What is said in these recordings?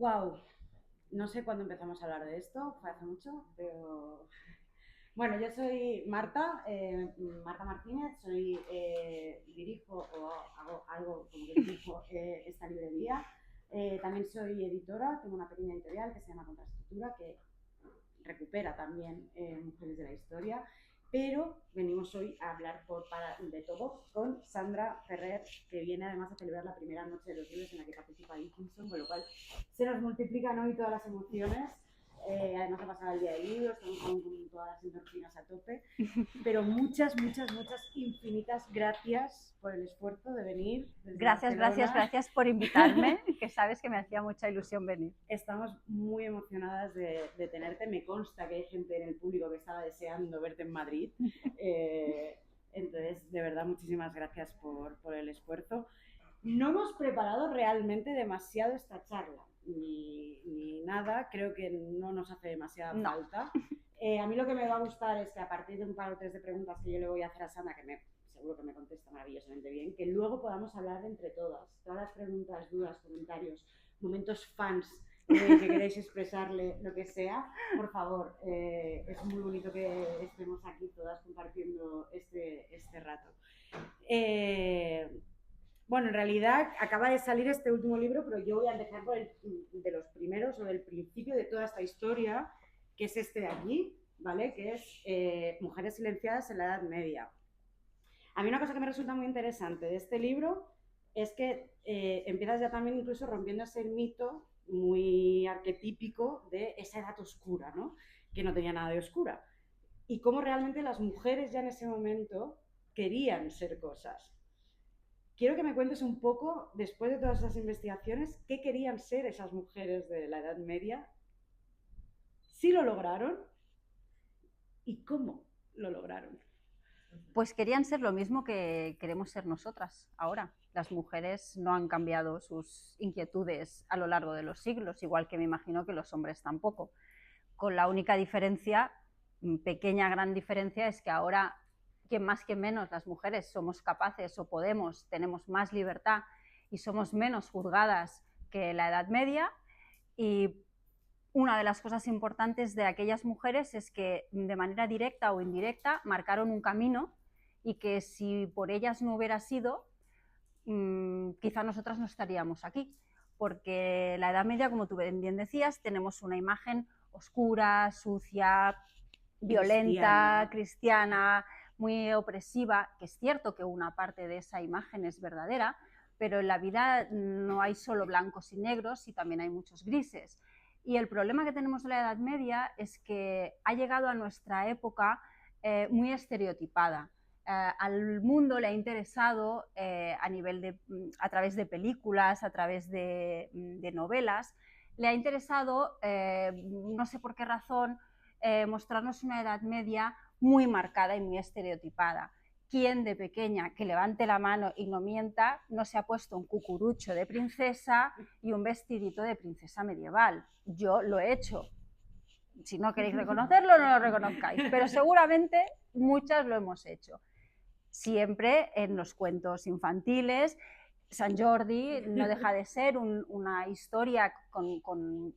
Wow, no sé cuándo empezamos a hablar de esto, fue hace mucho, pero bueno, yo soy Marta, Marta Martínez, dirijo o hago algo como que dirijo esta librería. También soy editora, tengo una pequeña editorial que se llama Contraestructura, que recupera también Mujeres de la Historia, pero venimos hoy a hablar de todo con Sandra Ferrer, que viene además a celebrar la primera noche de los libros en la que participa Dickinson, con lo cual se nos multiplican hoy todas las emociones. Además ha pasado el día del libro, estamos con todas las endorfinas a tope, pero muchas, infinitas gracias por el esfuerzo de venir desde Barcelona. Gracias por invitarme, que sabes que me hacía mucha ilusión venir. Estamos muy emocionadas de tenerte. Me consta que hay gente en el público que estaba deseando verte en Madrid. Entonces, de verdad, muchísimas gracias por el esfuerzo. No hemos preparado realmente demasiado esta charla, ni nada. Creo que no nos hace demasiada falta. A mí lo que me va a gustar es que a partir de un par o tres de preguntas que yo le voy a hacer a Sandra, seguro que me contesta maravillosamente bien, que luego podamos hablar entre todas las preguntas, dudas, comentarios, momentos fans que queréis expresarle, lo que sea, por favor, es muy bonito que estemos aquí todas compartiendo este rato. Bueno, en realidad acaba de salir este último libro, pero yo voy a empezar por de los primeros o del principio de toda esta historia, que es este de aquí, ¿vale? Que es Mujeres silenciadas en la Edad Media. A mí una cosa que me resulta muy interesante de este libro es que empiezas ya también incluso rompiendo ese mito muy arquetípico de esa edad oscura, ¿no? Que no tenía nada de oscura. Y cómo realmente las mujeres ya en ese momento querían ser cosas. Quiero que me cuentes un poco, después de todas esas investigaciones, qué querían ser esas mujeres de la Edad Media, si lo lograron y cómo lo lograron. Pues querían ser lo mismo que queremos ser nosotras ahora. Las mujeres no han cambiado sus inquietudes a lo largo de los siglos, igual que me imagino que los hombres tampoco. Con la única diferencia, pequeña, gran diferencia, es que ahora, quien más que menos, las mujeres somos capaces o podemos, tenemos más libertad y somos menos juzgadas que la Edad Media. Y una de las cosas importantes de aquellas mujeres es que de manera directa o indirecta marcaron un camino y que si por ellas no hubiera sido, quizá nosotras no estaríamos aquí, porque la Edad Media, como tú bien decías, tenemos una imagen oscura, sucia, violenta, cristiana, muy opresiva, que es cierto que una parte de esa imagen es verdadera, pero en la vida no hay solo blancos y negros y también hay muchos grises. Y el problema que tenemos de la Edad Media es que ha llegado a nuestra época muy estereotipada. Al mundo le ha interesado a través de películas, a través de novelas, le ha interesado, no sé por qué razón, mostrarnos una Edad Media muy marcada y muy estereotipada. ¿Quién de pequeña, que levante la mano y no mienta, no se ha puesto un cucurucho de princesa y un vestidito de princesa medieval? Yo lo he hecho. Si no queréis reconocerlo, no lo reconozcáis, pero seguramente muchas lo hemos hecho. Siempre en los cuentos infantiles. San Jordi no deja de ser una historia con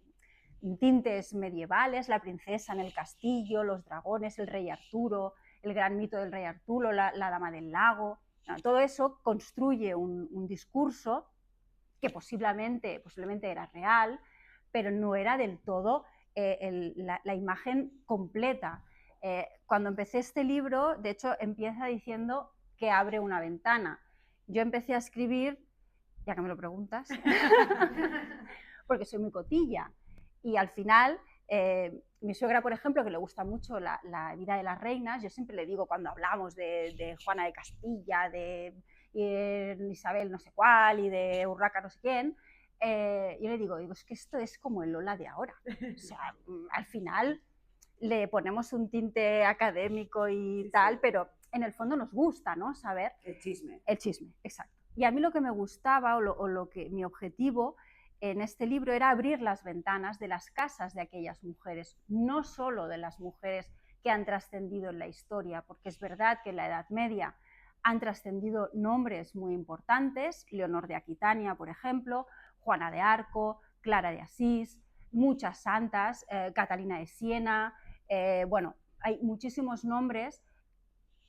tintes medievales, la princesa en el castillo, los dragones, el rey Arturo, el gran mito del rey Arturo, la dama del lago. Todo eso construye un discurso que posiblemente era real, pero no era del todo la imagen completa. Cuando empecé este libro, de hecho, empieza diciendo que abre una ventana. Yo empecé a escribir, ya que me lo preguntas, porque soy muy cotilla. Y al final, mi suegra, por ejemplo, que le gusta mucho la vida de las reinas, yo siempre le digo cuando hablamos de Juana de Castilla, de Isabel no sé cuál y de Urraca no sé quién, yo le digo, es que esto es como el Lola de ahora. O sea, al final le ponemos un tinte académico y tal, pero en el fondo nos gusta, ¿no? Saber. El chisme. El chisme, exacto. Y a mí lo que me gustaba mi objetivo en este libro era abrir las ventanas de las casas de aquellas mujeres, no solo de las mujeres que han trascendido en la historia, porque es verdad que en la Edad Media han trascendido nombres muy importantes, Leonor de Aquitania, por ejemplo, Juana de Arco, Clara de Asís, muchas santas, Catalina de Siena, bueno, hay muchísimos nombres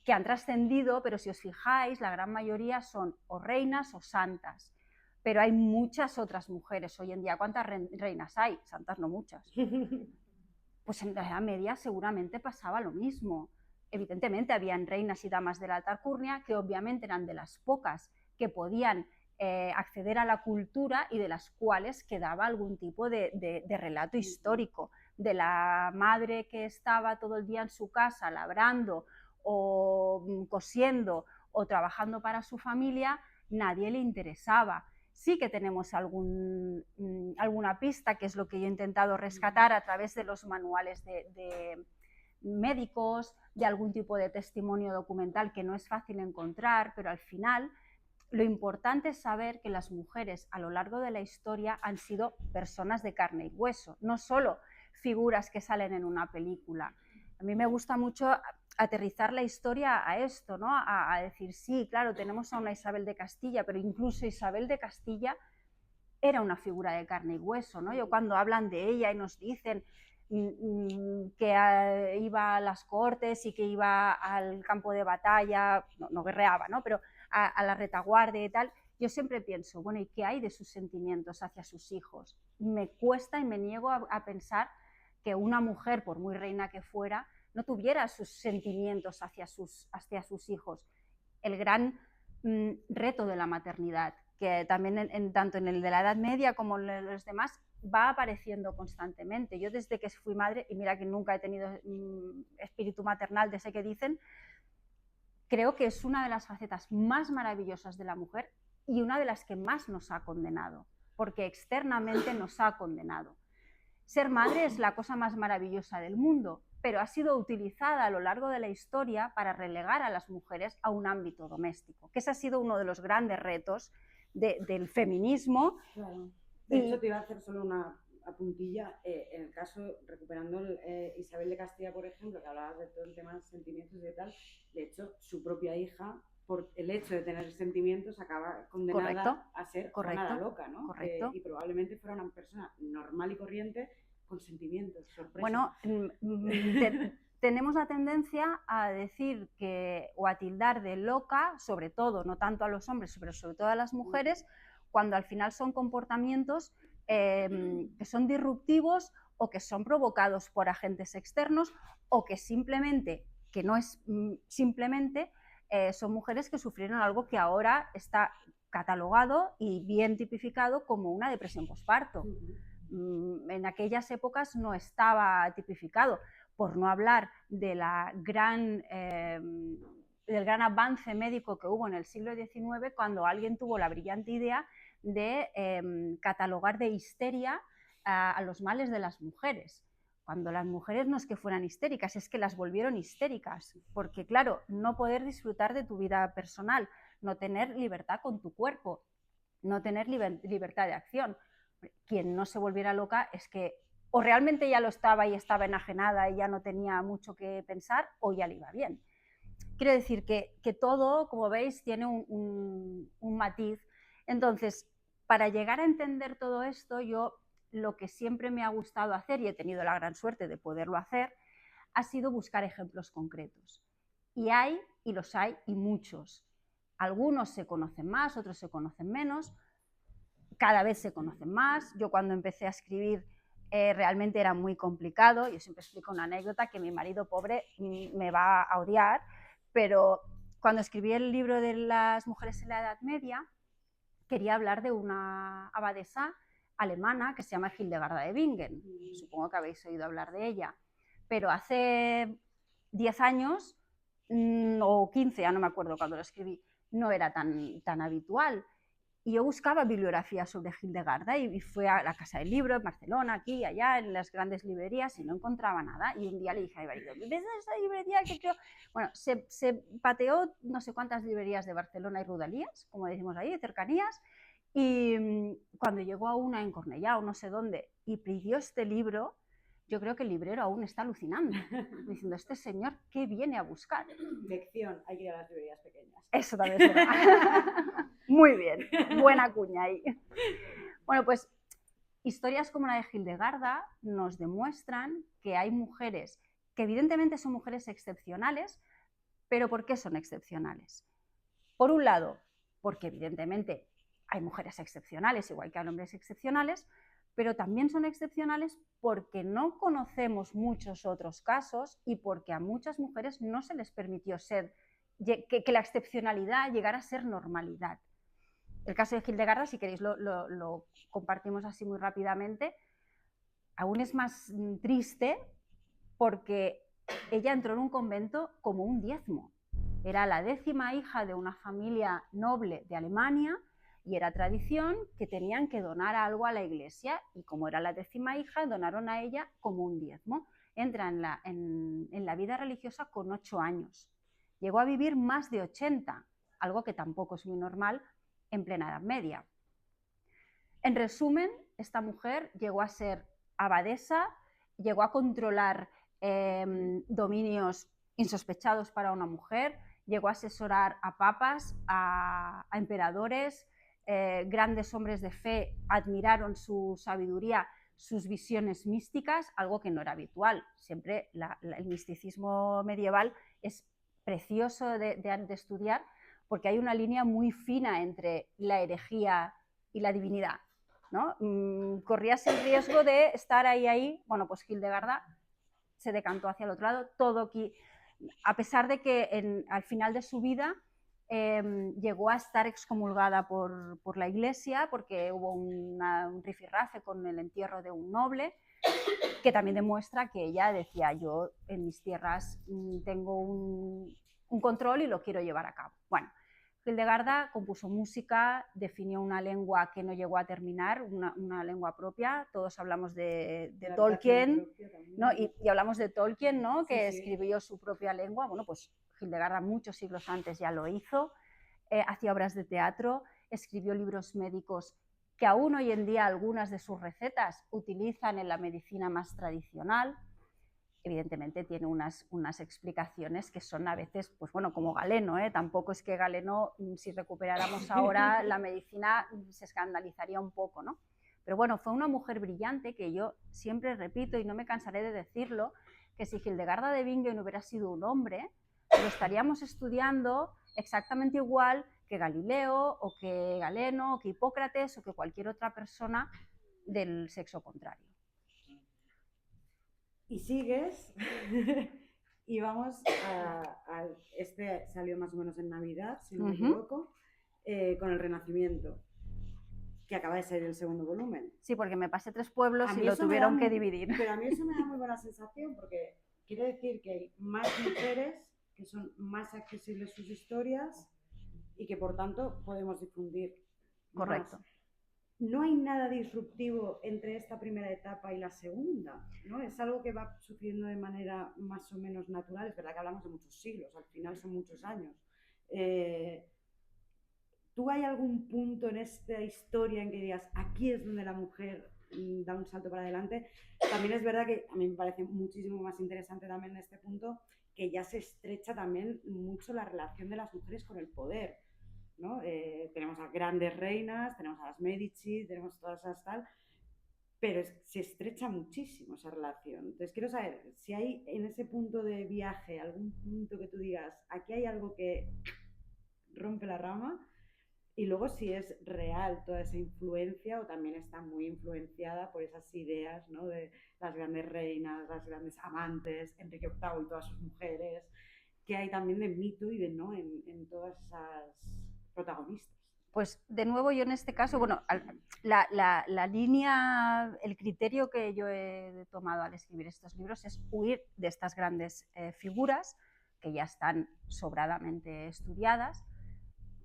que han trascendido, pero si os fijáis, la gran mayoría son o reinas o santas. Pero hay muchas otras mujeres hoy en día. ¿Cuántas reinas hay? Santas no muchas. Pues en la Edad Media seguramente pasaba lo mismo. Evidentemente habían reinas y damas de la alta alcurnia que obviamente eran de las pocas que podían acceder a la cultura y de las cuales quedaba algún tipo de relato histórico. De la madre que estaba todo el día en su casa labrando o cosiendo o trabajando para su familia, nadie le interesaba. Sí que tenemos alguna pista, que es lo que yo he intentado rescatar a través de los manuales de médicos, de algún tipo de testimonio documental que no es fácil encontrar, pero al final lo importante es saber que las mujeres a lo largo de la historia han sido personas de carne y hueso, no solo figuras que salen en una película. A mí me gusta mucho aterrizar la historia a esto, ¿no? A decir, sí, claro, tenemos a una Isabel de Castilla, pero incluso Isabel de Castilla era una figura de carne y hueso, ¿no? Yo cuando hablan de ella y nos dicen que iba a las cortes y que iba al campo de batalla, no guerreaba, ¿no? Pero a la retaguardia y tal, yo siempre pienso, bueno, ¿y qué hay de sus sentimientos hacia sus hijos? Me cuesta y me niego a pensar que una mujer, por muy reina que fuera, no tuviera sus sentimientos hacia sus hijos. El gran reto de la maternidad, que también tanto en el de la Edad Media como en los demás va apareciendo constantemente. Yo desde que fui madre, y mira que nunca he tenido espíritu maternal de ese que dicen, creo que es una de las facetas más maravillosas de la mujer y una de las que más nos ha condenado, porque externamente nos ha condenado. Ser madre es la cosa más maravillosa del mundo, pero ha sido utilizada a lo largo de la historia para relegar a las mujeres a un ámbito doméstico, que ese ha sido uno de los grandes retos del feminismo. Claro. De hecho, te iba a hacer solo una puntilla. En el caso, recuperando Isabel de Castilla, por ejemplo, que hablaba de todo el tema de sentimientos y tal, de hecho, su propia hija, por el hecho de tener sentimientos, acaba condenada a ser Juana la Loca, ¿no? Y probablemente fuera una persona normal y corriente con sentimientos. Sorpresa. Bueno, tenemos la tendencia a decir que, o a tildar de loca, sobre todo, no tanto a los hombres, pero sobre todo a las mujeres, cuando al final son comportamientos que son disruptivos o que son provocados por agentes externos o que simplemente, que no es simplemente, son mujeres que sufrieron algo que ahora está catalogado y bien tipificado como una depresión posparto. En aquellas épocas no estaba tipificado, por no hablar de del gran avance médico que hubo en el siglo XIX, cuando alguien tuvo la brillante idea de catalogar de histeria a los males de las mujeres. Cuando las mujeres no es que fueran histéricas, es que las volvieron histéricas, porque claro, no poder disfrutar de tu vida personal, no tener libertad con tu cuerpo, no tener libertad de acción. Quien no se volviera loca es que o realmente ya lo estaba y estaba enajenada y ya no tenía mucho que pensar, o ya le iba bien. Quiero decir que todo, como veis, tiene un matiz. Entonces, para llegar a entender todo esto, yo lo que siempre me ha gustado hacer, y he tenido la gran suerte de poderlo hacer, ha sido buscar ejemplos concretos. Y los hay, y muchos. Algunos se conocen más, otros se conocen menos, cada vez se conocen más. Yo cuando empecé a escribir realmente era muy complicado. Yo siempre explico una anécdota que mi marido pobre me va a odiar, pero cuando escribí el libro de las mujeres en la Edad Media, quería hablar de una abadesa alemana que se llama Hildegarda de Bingen. Supongo que habéis oído hablar de ella. Pero hace 10 años o 15, ya no me acuerdo cuando lo escribí, no era tan habitual. Y yo buscaba bibliografía sobre Hildegarda y fui a la Casa del Libro en Barcelona, aquí, allá, en las grandes librerías, y no encontraba nada. Y un día le dije a mi marido, ¿ves esa librería que creo? Bueno, se pateó no sé cuántas librerías de Barcelona y Rodalies, como decimos ahí, de cercanías, y cuando llegó a una en Cornellà o no sé dónde y pidió este libro, yo creo que el librero aún está alucinando, diciendo, este señor, ¿qué viene a buscar? Lección, hay que ir a las librerías pequeñas. Eso también es verdad. Muy bien, buena cuña ahí. Bueno, pues historias como la de Hildegarda nos demuestran que hay mujeres que evidentemente son mujeres excepcionales, pero ¿por qué son excepcionales? Por un lado, porque evidentemente hay mujeres excepcionales, igual que hay hombres excepcionales, pero también son excepcionales porque no conocemos muchos otros casos y porque a muchas mujeres no se les permitió ser, que la excepcionalidad llegara a ser normalidad. El caso de Hildegarda, si queréis, lo compartimos así muy rápidamente. Aún es más triste porque ella entró en un convento como un diezmo. Era la 10ª hija de una familia noble de Alemania y era tradición que tenían que donar algo a la iglesia, y como era la 10ª hija, donaron a ella como un diezmo. Entra en la vida religiosa con 8 años. Llegó a vivir más de 80, algo que tampoco es muy normal en plena Edad Media. En resumen, esta mujer llegó a ser abadesa, llegó a controlar dominios insospechados para una mujer, llegó a asesorar a papas, a emperadores, grandes hombres de fe admiraron su sabiduría, sus visiones místicas, algo que no era habitual. Siempre el misticismo medieval es precioso de estudiar porque hay una línea muy fina entre la herejía y la divinidad, ¿no? Corrías el riesgo de estar ahí. Bueno, pues Hildegarda se decantó hacia el otro lado, todo aquí, a pesar de que al final de su vida llegó a estar excomulgada por la iglesia porque hubo un rifirrafe con el entierro de un noble, que también demuestra que ella decía: yo en mis tierras tengo un control y lo quiero llevar a cabo. Bueno, Hildegarda compuso música, definió una lengua que no llegó a terminar, una lengua propia. Todos hablamos de Tolkien, ¿no? Y hablamos de Tolkien, ¿no? Que sí, escribió su propia lengua. Bueno, pues Hildegarda muchos siglos antes ya lo hizo. Hacía obras de teatro, escribió libros médicos que aún hoy en día algunas de sus recetas utilizan en la medicina más tradicional. Evidentemente tiene unas explicaciones que son a veces, pues bueno, como Galeno, ¿eh? Tampoco es que Galeno, si recuperáramos ahora la medicina, se escandalizaría un poco, ¿no? Pero bueno, fue una mujer brillante que yo siempre repito, y no me cansaré de decirlo, que si Hildegarda de Bingen hubiera sido un hombre, lo estaríamos estudiando exactamente igual que Galileo, o que Galeno, o que Hipócrates, o que cualquier otra persona del sexo contrario. Y sigues y vamos este salió más o menos en Navidad, si no me equivoco, con el Renacimiento, que acaba de salir el segundo volumen. Sí, porque me pasé 3 pueblos y lo tuvieron que dividir. Pero a mí eso me da muy buena sensación, porque quiere decir que hay más mujeres, que son más accesibles sus historias y que por tanto podemos difundir. Correcto. Más. No hay nada disruptivo entre esta primera etapa y la segunda, ¿no? Es algo que va sucediendo de manera más o menos natural. Es verdad que hablamos de muchos siglos, al final son muchos años. ¿Tú hay algún punto en esta historia en que digas, aquí es donde la mujer da un salto para adelante? También es verdad que a mí me parece muchísimo más interesante también en este punto que ya se estrecha también mucho la relación de las mujeres con el poder, ¿no? Tenemos a grandes reinas, tenemos a las Medici, tenemos todas esas tal, pero se estrecha muchísimo esa relación. Entonces quiero saber si hay en ese punto de viaje algún punto que tú digas, aquí hay algo que rompe la rama, y luego si es real toda esa influencia o también está muy influenciada por esas ideas, ¿no? De las grandes reinas, las grandes amantes, Enrique VIII y todas sus mujeres, que hay también de mito y de no en todas esas protagonistas. Pues de nuevo yo en este caso, bueno, la línea, el criterio que yo he tomado al escribir estos libros es huir de estas grandes figuras que ya están sobradamente estudiadas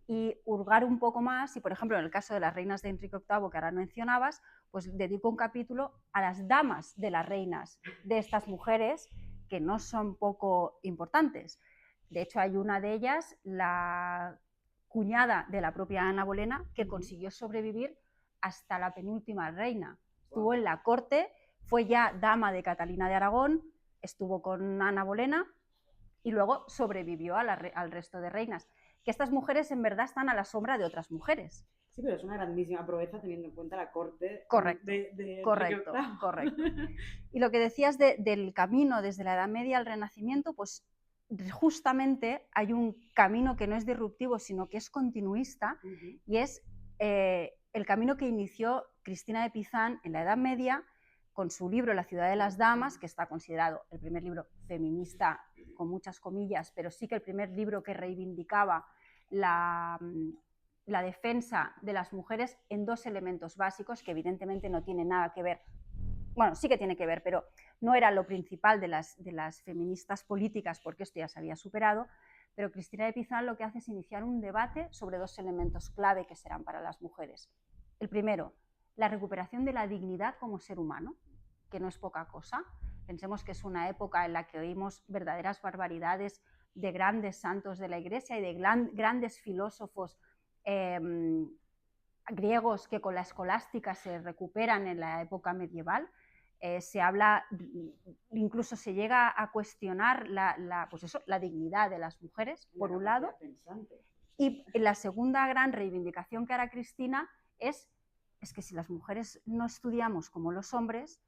y hurgar un poco más. Y por ejemplo, en el caso de las reinas de Enrique VIII, que ahora mencionabas, pues dedico un capítulo a las damas de las reinas de estas mujeres que no son poco importantes. De hecho, hay una de ellas, la cuñada de la propia Ana Bolena, que consiguió sobrevivir hasta la penúltima reina. Estuvo en la corte, fue ya dama de Catalina de Aragón, estuvo con Ana Bolena y luego sobrevivió al resto de reinas. Que estas mujeres en verdad están a la sombra de otras mujeres. Sí, pero es una grandísima proeza teniendo en cuenta la corte Correcto, de correcto, Enrique VIII. correcto. Y lo que decías del camino desde la Edad Media al Renacimiento, pues justamente hay un camino que no es disruptivo, sino que es continuista, y es el camino que inició Cristina de Pizán en la Edad Media con su libro La ciudad de las damas, que está considerado el primer libro feminista, con muchas comillas, pero sí que el primer libro que reivindicaba la defensa de las mujeres en dos elementos básicos que evidentemente no tienen nada que ver, bueno, sí que tiene que ver, pero no era lo principal de las feministas políticas, porque esto ya se había superado, pero Cristina de Pizán lo que hace es iniciar un debate sobre dos elementos clave que serán para las mujeres. El primero, la recuperación de la dignidad como ser humano, que no es poca cosa. Pensemos que es una época en la que oímos verdaderas barbaridades de grandes santos de la Iglesia y de grandes filósofos griegos que con la escolástica se recuperan en la época medieval. Se habla, incluso se llega a cuestionar pues eso, la dignidad de las mujeres, por un lado. Y la segunda gran reivindicación que hará Cristina es que si las mujeres no estudiamos como los hombres,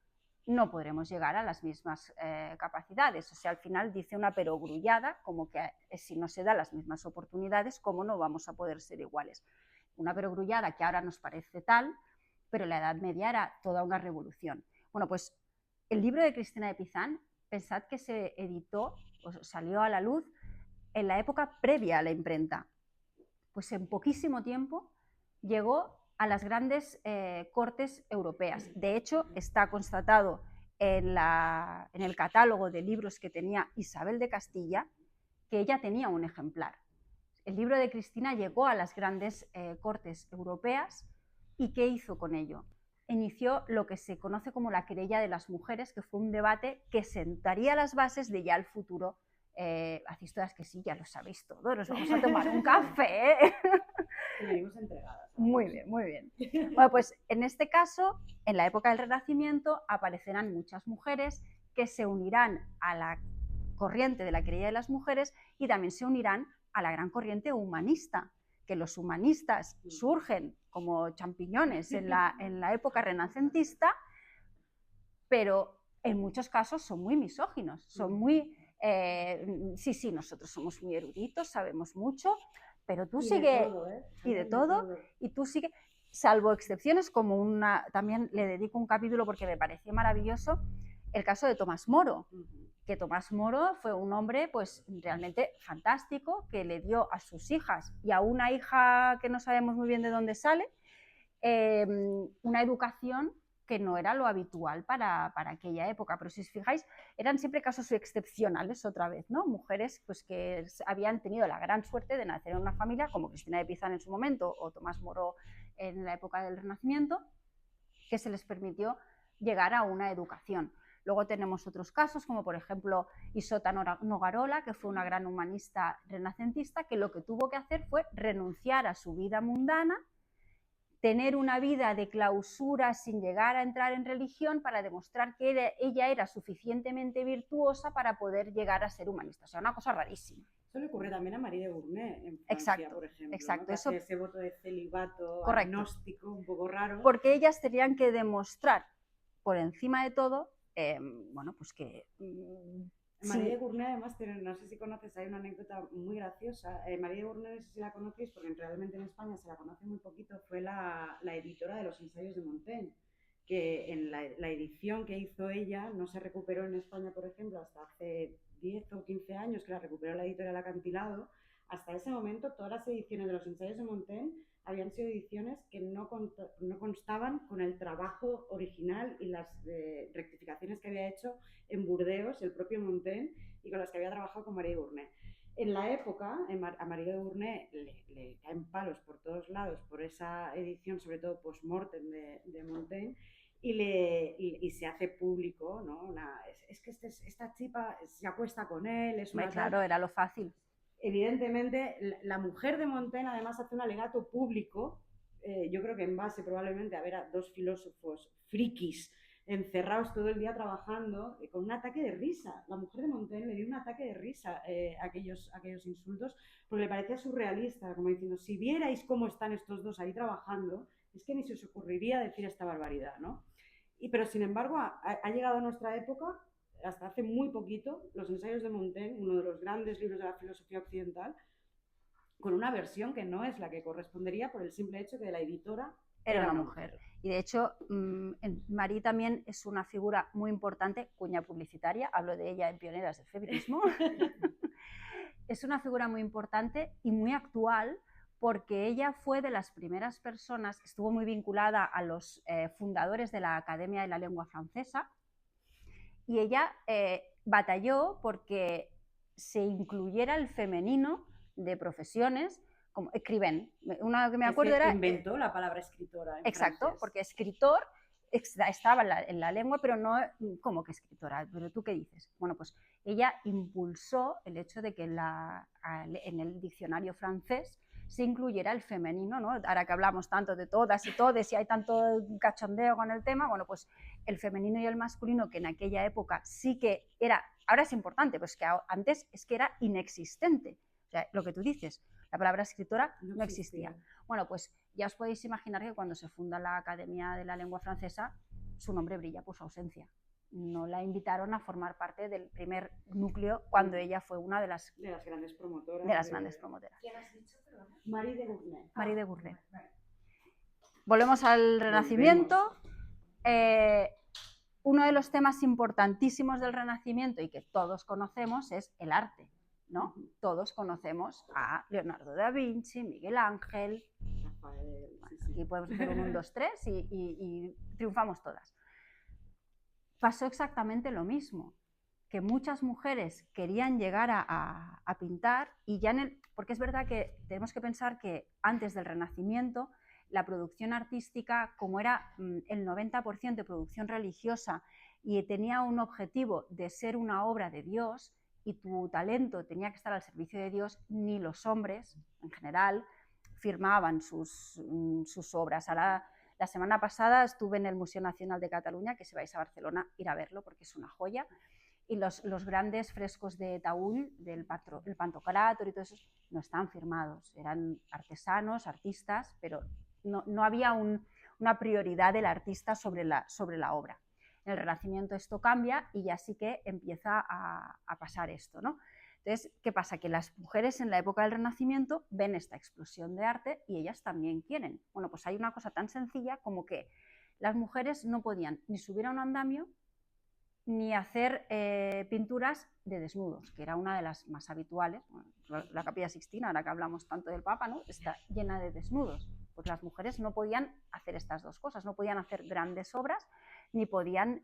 no podremos llegar a las mismas capacidades. O sea, al final dice una perogrullada, como que si no se dan las mismas oportunidades, ¿cómo no vamos a poder ser iguales? Una perogrullada que ahora nos parece tal, pero en la Edad Media era toda una revolución. Bueno, pues el libro de Cristina de Pizán, pensad que se editó, o salió a la luz en la época previa a la imprenta. Pues en poquísimo tiempo llegó a las grandes cortes europeas. De hecho, está constatado en el catálogo de libros que tenía Isabel de Castilla que ella tenía un ejemplar. El libro de Cristina llegó a las grandes cortes europeas, y ¿qué hizo con ello? Inició lo que se conoce como la querella de las mujeres, que fue un debate que sentaría las bases de ya el futuro. Hacéis todas que sí, ya lo sabéis todo, nos vamos a tomar un café. Venimos entregadas. Muy bien, muy bien. Bueno, pues en este caso, en la época del Renacimiento, aparecerán muchas mujeres que se unirán a la corriente de la querella de las mujeres y también se unirán a la gran corriente humanista, que los humanistas surgen como champiñones en la época renacentista, pero en muchos casos son muy misóginos, son muy... sí, nosotros somos muy eruditos, sabemos mucho, pero tú sigue... Y de todo, y tú sigue... Salvo excepciones como también le dedico un capítulo porque me pareció maravilloso, el caso de Tomás Moro, que Tomás Moro fue un hombre pues realmente fantástico, que le dio a sus hijas y a una hija que no sabemos muy bien de dónde sale, una educación que no era lo habitual para aquella época, pero si os fijáis, eran siempre casos excepcionales otra vez, ¿no? Mujeres pues, que habían tenido la gran suerte de nacer en una familia, como Cristina de Pizán en su momento, o Tomás Moro en la época del Renacimiento, que se les permitió llegar a una educación. Luego tenemos otros casos, como por ejemplo Isota Nogarola, que fue una gran humanista renacentista, que lo que tuvo que hacer fue renunciar a su vida mundana, tener una vida de clausura sin llegar a entrar en religión para demostrar que ella era suficientemente virtuosa para poder llegar a ser humanista. O sea, una cosa rarísima. Eso le ocurre también a Marie de Gournay en Francia, por ejemplo. Exacto. ¿no? Ese voto de celibato correcto, agnóstico un poco raro. Porque ellas tenían que demostrar, por encima de todo, bueno, pues que... Marie de Gournay, además, no sé si conoces, hay una anécdota muy graciosa. Marie de Gournay, no sé si la conocéis, porque realmente en España se la conoce muy poquito, fue la editora de los ensayos de Montaigne, que en la edición que hizo ella no se recuperó en España, por ejemplo, hasta hace 10 o 15 años, que la recuperó la editorial Acantilado. Hasta ese momento, todas las ediciones de los ensayos de Montaigne habían sido ediciones que no constaban con el trabajo original y las rectificaciones que había hecho en Burdeos el propio Montaigne y con las que había trabajado con Marie de Gournay. En la época, a Marie de Gournay le caen palos por todos lados por esa edición, sobre todo post-mortem de Montaigne, y se hace público, ¿no? Es que esta chica se acuesta con él, es una... Claro, era lo fácil. Evidentemente, la mujer de Montaigne además hace un alegato público, yo creo que en base probablemente a ver a dos filósofos frikis encerrados todo el día trabajando, con un ataque de risa. La mujer de Montaigne le dio un ataque de risa a aquellos insultos, porque le parecía surrealista, como diciendo, si vierais cómo están estos dos ahí trabajando, es que ni se os ocurriría decir esta barbaridad, ¿no? Pero sin embargo, ha llegado a nuestra época, hasta hace muy poquito, los ensayos de Montaigne, uno de los grandes libros de la filosofía occidental, con una versión que no es la que correspondería por el simple hecho que la editora era una mujer. Y de hecho, Marie también es una figura muy importante, cuña publicitaria, hablo de ella en Pioneras del Feminismo. Es una figura muy importante y muy actual, porque ella fue de las primeras personas, estuvo muy vinculada a los fundadores de la Academia de la Lengua Francesa, y ella batalló porque se incluyera el femenino de profesiones como escriben. Una que me acuerdo era... inventó la palabra escritora en exacto, francés. Porque escritor estaba en la lengua, pero no como que escritora. ¿Pero tú qué dices? Bueno, pues ella impulsó el hecho de que en el diccionario francés se incluyera el femenino, ¿no? Ahora que hablamos tanto de todas y todes y hay tanto cachondeo con el tema, bueno, pues el femenino y el masculino, que en aquella época sí que era, ahora es importante, pues que antes es que era inexistente. O sea, lo que tú dices, la palabra escritora no existía. Bueno, pues ya os podéis imaginar que cuando se funda la Academia de la Lengua Francesa, su nombre brilla por su ausencia. No la invitaron a formar parte del primer núcleo cuando ella fue una de las grandes promotoras. ¿Quién has dicho? Marie de Gournay. Marie de Gournay. Volvemos al Renacimiento. Uno de los temas importantísimos del Renacimiento y que todos conocemos es el arte, ¿no? Todos conocemos a Leonardo da Vinci, Miguel Ángel, Rafael, y podemos hacer un 1, 2, 3 y triunfamos todas. Pasó exactamente lo mismo, que muchas mujeres querían llegar a pintar y ya porque es verdad que tenemos que pensar que antes del Renacimiento la producción artística, como era el 90% de producción religiosa y tenía un objetivo de ser una obra de Dios y tu talento tenía que estar al servicio de Dios, ni los hombres en general firmaban sus obras. Ahora, la semana pasada estuve en el Museo Nacional de Cataluña, que si vais a Barcelona, ir a verlo porque es una joya. Y los grandes frescos de Taüll, el Pantocràtor y todo eso, no están firmados. Eran artesanos, artistas, pero no había una prioridad del artista sobre la obra. En el Renacimiento esto cambia y ya sí que empieza a pasar esto, ¿no? Entonces, ¿qué pasa? Que las mujeres en la época del Renacimiento ven esta explosión de arte y ellas también quieren. Bueno, pues hay una cosa tan sencilla como que las mujeres no podían ni subir a un andamio ni hacer pinturas de desnudos, que era una de las más habituales. Bueno, la Capilla Sixtina, ahora que hablamos tanto del Papa, ¿no? Está llena de desnudos. Pues las mujeres no podían hacer estas dos cosas, no podían hacer grandes obras ni podían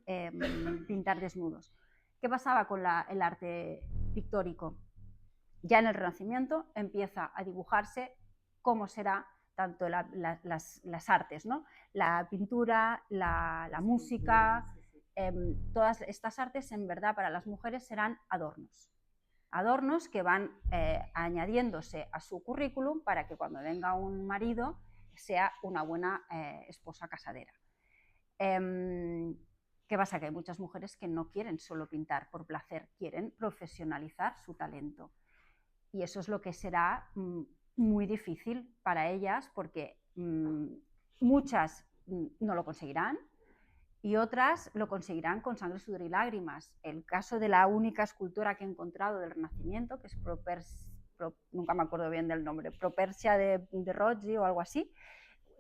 pintar desnudos. ¿Qué pasaba con el arte pictórico? Ya en el Renacimiento empieza a dibujarse cómo será tanto las artes, ¿no? La pintura, la música, todas estas artes en verdad para las mujeres serán adornos que van añadiéndose a su currículum para que cuando venga un marido sea una buena esposa casadera. ¿Qué pasa? Que hay muchas mujeres que no quieren solo pintar por placer, quieren profesionalizar su talento. Y eso es lo que será muy difícil para ellas porque muchas no lo conseguirán y otras lo conseguirán con sangre, sudor y lágrimas. El caso de la única escultora que he encontrado del Renacimiento, que es nunca me acuerdo bien del nombre, Propercia de Roggi o algo así,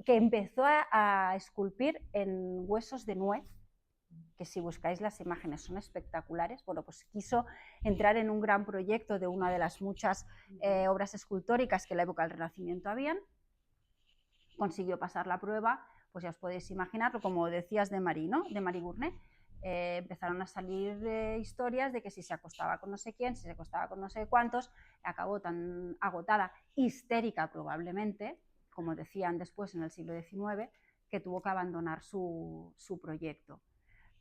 que empezó a esculpir en huesos de nuez, que si buscáis las imágenes son espectaculares. Bueno, pues quiso entrar en un gran proyecto de una de las muchas obras escultóricas que en la época del Renacimiento habían, consiguió pasar la prueba, pues ya os podéis imaginar, como decías de Marie, ¿no? De Marie Gournay. Empezaron a salir historias de que si se acostaba con no sé quién, si se acostaba con no sé cuántos, acabó tan agotada, histérica probablemente, como decían después en el siglo XIX, que tuvo que abandonar su proyecto.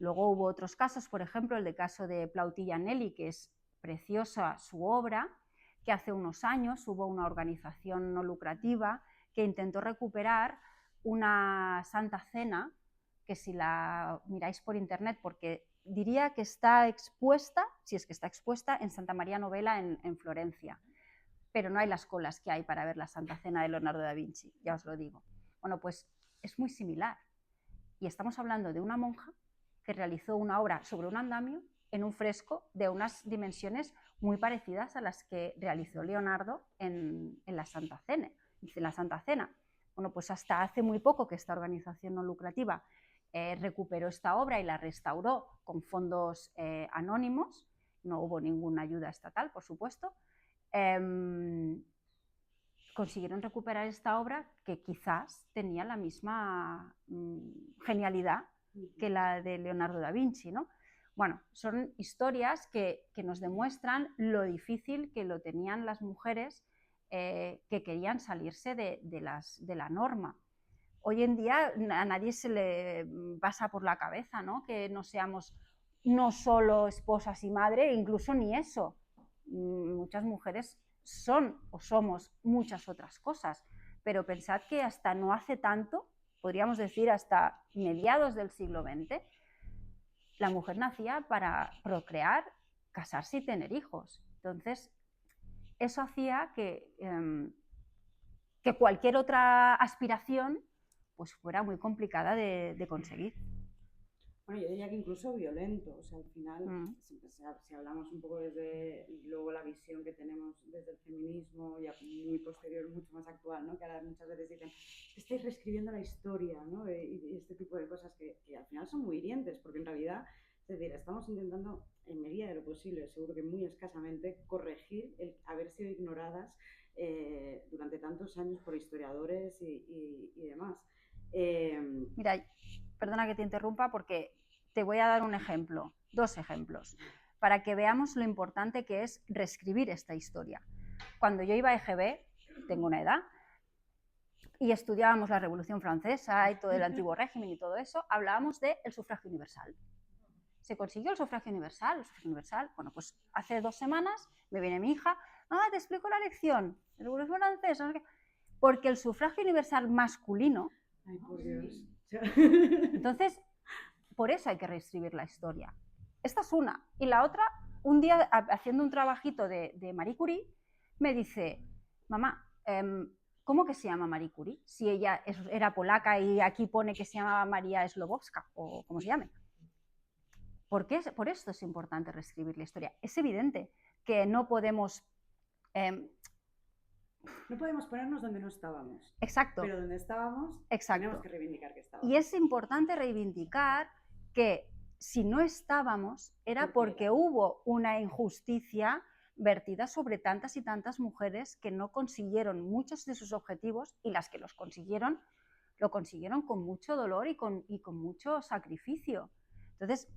Luego hubo otros casos, por ejemplo, el caso de Plautilla Nelly, que es preciosa su obra, que hace unos años hubo una organización no lucrativa que intentó recuperar una Santa Cena que si la miráis por internet, porque diría que está expuesta, si es que está expuesta, en Santa María Novella en Florencia, pero no hay las colas que hay para ver la Santa Cena de Leonardo da Vinci, ya os lo digo. Bueno, pues es muy similar. Y estamos hablando de una monja que realizó una obra sobre un andamio en un fresco de unas dimensiones muy parecidas a las que realizó Leonardo en la Santa Cena. Bueno, pues hasta hace muy poco que esta organización no lucrativa recuperó esta obra y la restauró con fondos anónimos, no hubo ninguna ayuda estatal, por supuesto. Consiguieron recuperar esta obra que quizás tenía la misma genialidad que la de Leonardo da Vinci, ¿no? Bueno, son historias que nos demuestran lo difícil que lo tenían las mujeres que querían salirse de la norma. Hoy en día a nadie se le pasa por la cabeza, ¿no?, que no seamos no solo esposas y madre, incluso ni eso. Muchas mujeres son o somos muchas otras cosas, pero pensad que hasta no hace tanto, podríamos decir hasta mediados del siglo XX, la mujer nacía para procrear, casarse y tener hijos. Entonces, eso hacía que cualquier otra aspiración pues fuera muy complicada de conseguir. Bueno, yo diría que incluso violento, o sea, al final, si hablamos un poco desde luego la visión que tenemos desde el feminismo, ya muy posterior, mucho más actual, ¿no?, que ahora muchas veces dicen, estáis reescribiendo la historia, ¿no?, y este tipo de cosas que al final son muy hirientes, porque en realidad, es decir, estamos intentando, en medida de lo posible, seguro que muy escasamente, corregir el haber sido ignoradas durante tantos años por historiadores y demás. Mira, perdona que te interrumpa porque te voy a dar un ejemplo, 2 ejemplos, para que veamos lo importante que es reescribir esta historia. Cuando yo iba a EGB, tengo una edad, y estudiábamos la Revolución Francesa y todo el antiguo régimen y todo eso, hablábamos del sufragio universal. ¿Se consiguió el sufragio universal? Bueno, pues hace 2 semanas me viene mi hija, te explico la lección, la Revolución Francesa, no sé qué, porque el sufragio universal masculino. Ay, por Dios. Entonces, por eso hay que reescribir la historia. Esta es una. Y la otra, un día haciendo un trabajito de Marie Curie, me dice, mamá, ¿cómo que se llama Marie Curie? Si ella era polaca y aquí pone que se llamaba María Slowowska, o como se llame. Por esto es importante reescribir la historia. Es evidente que no podemos... no podemos ponernos donde no estábamos. Exacto. Pero donde estábamos, exacto, tenemos que reivindicar que estábamos. Y es importante reivindicar que si no estábamos era porque hubo una injusticia vertida sobre tantas y tantas mujeres que no consiguieron muchos de sus objetivos, y las que los consiguieron, lo consiguieron con mucho dolor y con mucho sacrificio. Entonces,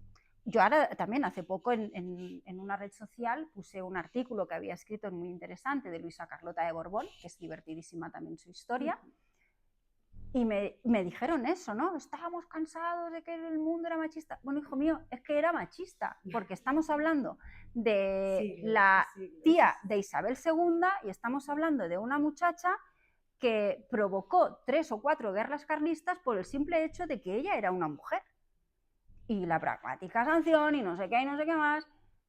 yo ahora también hace poco en una red social puse un artículo que había escrito muy interesante de Luisa Carlota de Borbón, que es divertidísima también su historia, y me dijeron eso, ¿no? Estábamos cansados de que el mundo era machista. Bueno, hijo mío, es que era machista, porque estamos hablando de la tía de Isabel II y estamos hablando de una muchacha que provocó 3 o 4 guerras carlistas por el simple hecho de que ella era una mujer. Y la pragmática sanción y no sé qué y no sé qué más.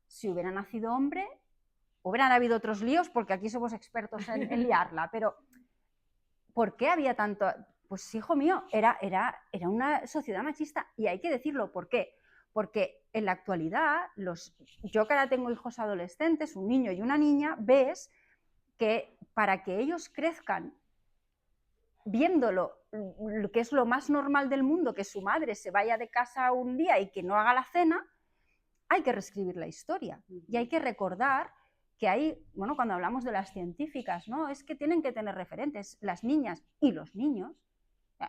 Si hubiera nacido hombre, hubieran habido otros líos, porque aquí somos expertos en liarla, pero ¿por qué había tanto? Pues hijo mío, era una sociedad machista, y hay que decirlo. ¿Por qué? Porque en la actualidad, yo que ahora tengo hijos adolescentes, un niño y una niña, ves que para que ellos crezcan viéndolo, que es lo más normal del mundo, que su madre se vaya de casa un día y que no haga la cena, hay que reescribir la historia y hay que recordar que hay, bueno, cuando hablamos de las científicas, ¿no?, es que tienen que tener referentes, las niñas y los niños.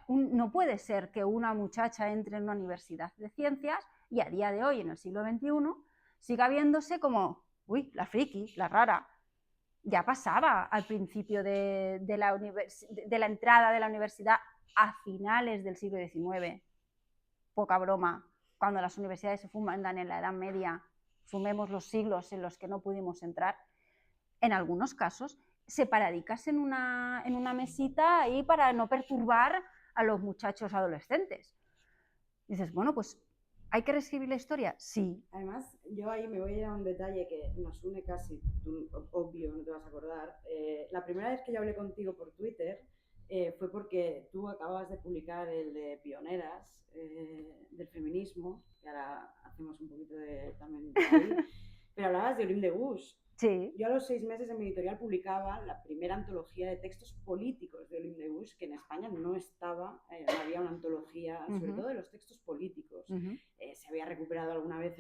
No puede ser que una muchacha entre en una universidad de ciencias y a día de hoy, en el siglo XXI, siga viéndose como, uy, la friki, la rara. Ya pasaba al principio de la entrada de la universidad a finales del siglo XIX. Poca broma. Cuando las universidades se fundan en la Edad Media, sumemos los siglos en los que no pudimos entrar, en algunos casos, separadicas en una mesita ahí para no perturbar a los muchachos adolescentes. Dices, bueno, pues ¿hay que reescribir la historia? Sí. Además, yo ahí me voy a ir a un detalle que nos une casi, tú, obvio, no te vas a acordar. La primera vez que yo hablé contigo por Twitter fue porque tú acababas de publicar el de Pioneras del feminismo, que ahora hacemos un poquito también de ahí, pero hablabas de Olympe de Gouges. Sí. Yo a los 6 meses en mi editorial publicaba la primera antología de textos políticos de Olympe de Gouges, que en España no estaba, no había una antología, sobre todo de los textos políticos. Se había recuperado alguna vez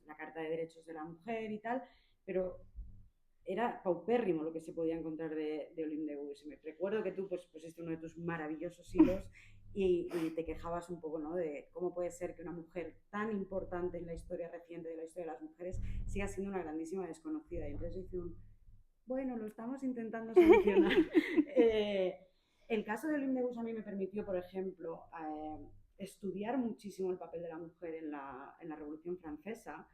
la Carta de Derechos de la Mujer y tal, pero era paupérrimo lo que se podía encontrar de Olympe de Gouges. Me recuerdo que tú pusiste uno de tus maravillosos hilos y te quejabas un poco, ¿no?, de cómo puede ser que una mujer tan importante en la historia reciente de la historia de las mujeres siga siendo una grandísima desconocida. Y entonces dice bueno, lo estamos intentando solucionar. El caso de Olympe de Gouges a mí me permitió, por ejemplo, estudiar muchísimo el papel de la mujer en la Revolución Francesa,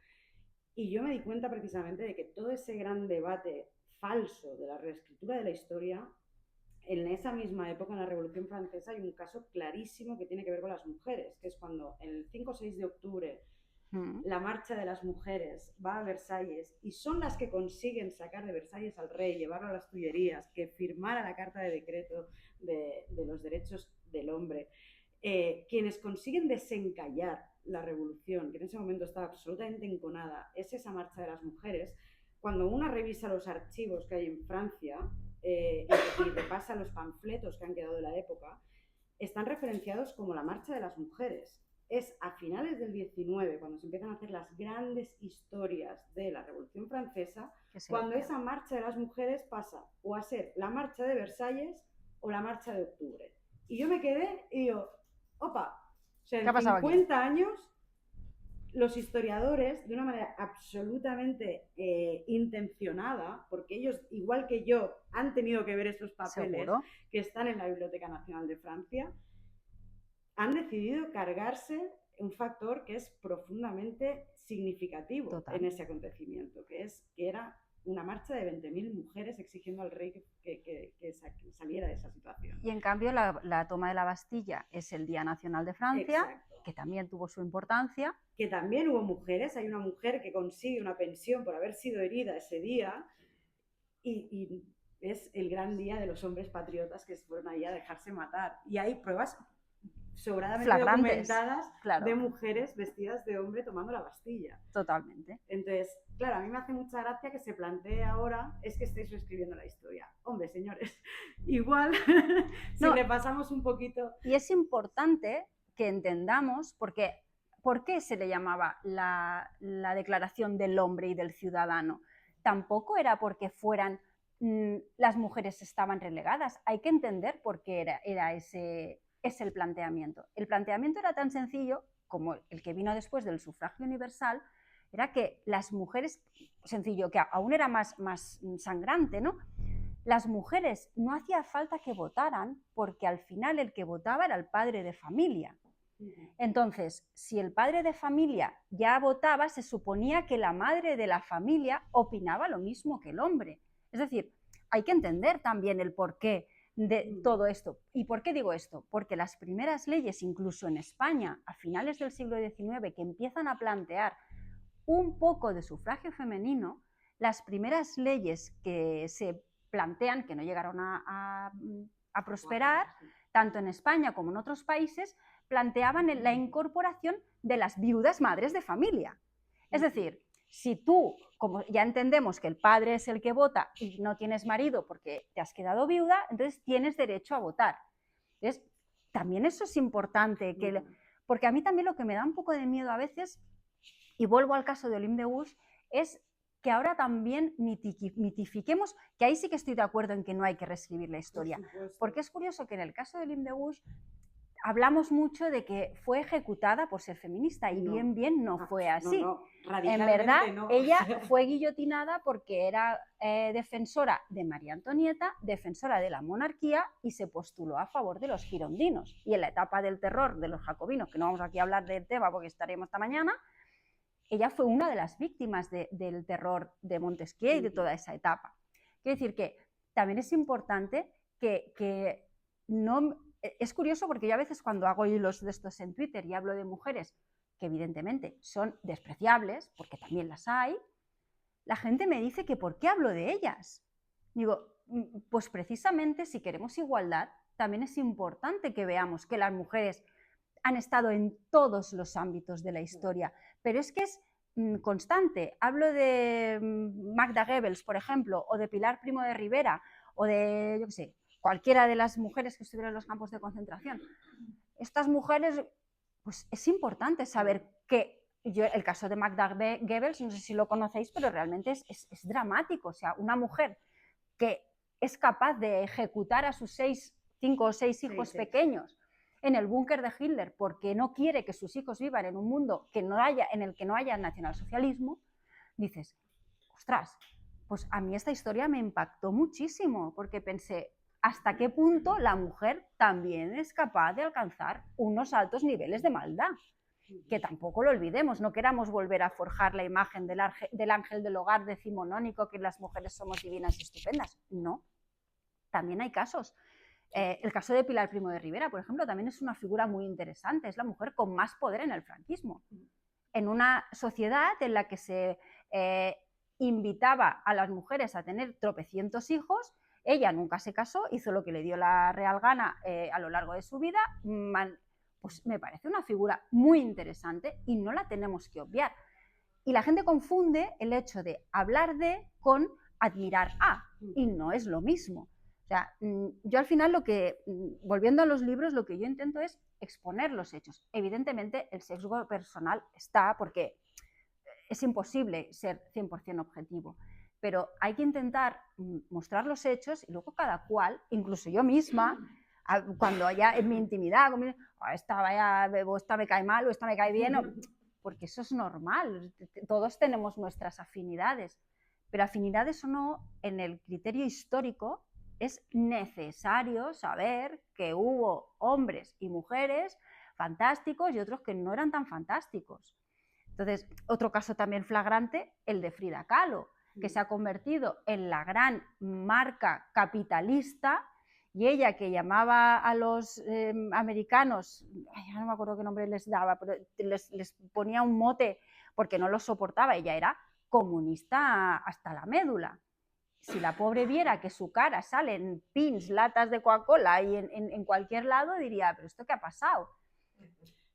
y yo me di cuenta precisamente de que todo ese gran debate falso de la reescritura de la historia, en esa misma época, en la Revolución Francesa, hay un caso clarísimo que tiene que ver con las mujeres, que es cuando el 5 o 6 de octubre la marcha de las mujeres va a Versalles y son las que consiguen sacar de Versalles al rey, llevarlo a las Tullerías, que firmara la carta de decreto de los derechos del hombre, quienes consiguen desencallar la revolución, que en ese momento estaba absolutamente enconada, es esa marcha de las mujeres. Cuando una revisa los archivos que hay en Francia y repasa los panfletos que han quedado de la época, están referenciados como la marcha de las mujeres. Es a finales del 19, cuando se empiezan a hacer las grandes historias de la Revolución Francesa, cuando esa marcha de las mujeres pasa o a ser la marcha de Versalles o la marcha de octubre. Y yo me quedé y digo, opa, o sea, en 50 años los historiadores, de una manera absolutamente intencionada, porque ellos, igual que yo, han tenido que ver esos papeles ¿Seguro? Que están en la Biblioteca Nacional de Francia, han decidido cargarse un factor que es profundamente significativo Total. En ese acontecimiento, que era una marcha de 20.000 mujeres exigiendo al rey que saliera de esa situación. Y en cambio la toma de la Bastilla es el Día Nacional de Francia, Exacto. que también tuvo su importancia. Que también hubo mujeres, hay una mujer que consigue una pensión por haber sido herida ese día y es el gran día de los hombres patriotas que fueron ahí a dejarse matar. Y hay pruebas sobradamente documentadas claro. de mujeres vestidas de hombre tomando la Bastilla. Totalmente. Entonces, claro, a mí me hace mucha gracia que se plantee ahora es que estáis reescribiendo la historia. Hombre, señores, igual si repasamos un poquito... Y es importante que entendamos por qué se le llamaba la declaración del hombre y del ciudadano. Tampoco era porque fueran las mujeres estaban relegadas. Hay que entender por qué era ese... es el planteamiento. El planteamiento era tan sencillo como el que vino después del sufragio universal, era que las mujeres, sencillo, que aún era más sangrante, ¿no? Las mujeres no hacía falta que votaran porque al final el que votaba era el padre de familia. Entonces, si el padre de familia ya votaba, se suponía que la madre de la familia opinaba lo mismo que el hombre. Es decir, hay que entender también el porqué de todo esto. ¿Y por qué digo esto? Porque las primeras leyes, incluso en España, a finales del siglo XIX, que empiezan a plantear un poco de sufragio femenino, las primeras leyes que se plantean, que no llegaron a prosperar, tanto en España como en otros países, planteaban la incorporación de las viudas madres de familia. Es decir, si tú, como ya entendemos que el padre es el que vota y no tienes marido porque te has quedado viuda, entonces tienes derecho a votar. Entonces, también eso es importante, porque a mí también lo que me da un poco de miedo a veces, y vuelvo al caso de Olympe de Gouges, es que ahora también mitifiquemos, que ahí sí que estoy de acuerdo en que no hay que reescribir la historia, porque es curioso que en el caso de Olympe de Gouges hablamos mucho de que fue ejecutada por ser feminista y bien no fue así. En verdad, ella fue guillotinada porque era defensora de María Antonieta, defensora de la monarquía y se postuló a favor de los girondinos. Y en la etapa del terror de los jacobinos, que no vamos aquí a hablar del tema porque estaremos esta mañana, ella fue una de las víctimas del terror de Montesquieu y de toda esa etapa. Quiero decir que también es importante que no es curioso porque yo a veces cuando hago hilos de estos en Twitter y hablo de mujeres que evidentemente son despreciables, porque también las hay, la gente me dice que ¿por qué hablo de ellas? Digo, pues precisamente si queremos igualdad, también es importante que veamos que las mujeres han estado en todos los ámbitos de la historia, pero es que es constante. Hablo de Magda Goebbels, por ejemplo, o de Pilar Primo de Rivera, o de, yo qué sé, cualquiera de las mujeres que estuvieron en los campos de concentración. Estas mujeres, pues es importante saber que yo, el caso de Magda Goebbels, no sé si lo conocéis, pero realmente es dramático. O sea, una mujer que es capaz de ejecutar a sus 5 o 6 hijos pequeños en el búnker de Hitler porque no quiere que sus hijos vivan en un mundo en el que no haya nacionalsocialismo, dices, ostras, pues a mí esta historia me impactó muchísimo porque pensé, ¿hasta qué punto la mujer también es capaz de alcanzar unos altos niveles de maldad? Que tampoco lo olvidemos, no queramos volver a forjar la imagen del ángel del hogar decimonónico, que las mujeres somos divinas y estupendas. No, también hay casos. El caso de Pilar Primo de Rivera, por ejemplo, también es una figura muy interesante, es la mujer con más poder en el franquismo. En una sociedad en la que se invitaba a las mujeres a tener tropecientos hijos, ella nunca se casó, hizo lo que le dio la real gana a lo largo de su vida, pues me parece una figura muy interesante y no la tenemos que obviar. Y la gente confunde el hecho de hablar de con admirar a, y no es lo mismo. O sea, yo al final volviendo a los libros, lo que yo intento es exponer los hechos. Evidentemente el sesgo personal está porque es imposible ser 100% objetivo, pero hay que intentar mostrar los hechos y luego cada cual, incluso yo misma, cuando haya en mi intimidad, esta me cae mal o esta me cae bien, porque eso es normal, todos tenemos nuestras afinidades, pero afinidades o no, en el criterio histórico es necesario saber que hubo hombres y mujeres fantásticos y otros que no eran tan fantásticos. Entonces, otro caso también flagrante, el de Frida Kahlo, que se ha convertido en la gran marca capitalista, y ella que llamaba a los americanos, ya no me acuerdo qué nombre les daba, pero les ponía un mote porque no lo soportaba, ella era comunista hasta la médula. Si la pobre viera que su cara sale en pins, latas de Coca-Cola y en cualquier lado, diría, ¿pero esto qué ha pasado?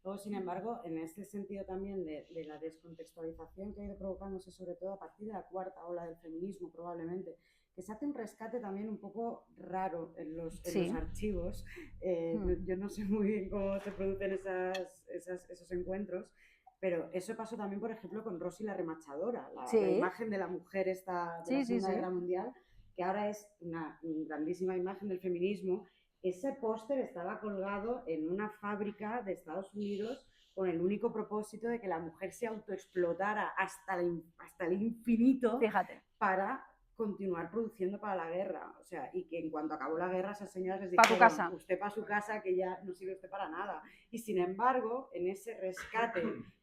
Luego, sin embargo, en este sentido también de la descontextualización que ha ido provocándose, sobre todo a partir de la cuarta ola del feminismo, probablemente, que se hace un rescate también un poco raro en los archivos. Yo no sé muy bien cómo se producen esos encuentros, pero eso pasó también, por ejemplo, con Rosy la remachadora, la imagen de la mujer esta de la Segunda Guerra Mundial, que ahora es una grandísima imagen del feminismo. Ese póster estaba colgado en una fábrica de Estados Unidos con el único propósito de que la mujer se autoexplotara hasta el infinito. Fíjate. Para continuar produciendo para la guerra. O sea, y que en cuanto acabó la guerra, esas señoras les dijeron, usted para su casa, que ya no sirve usted para nada. Y sin embargo, en ese rescate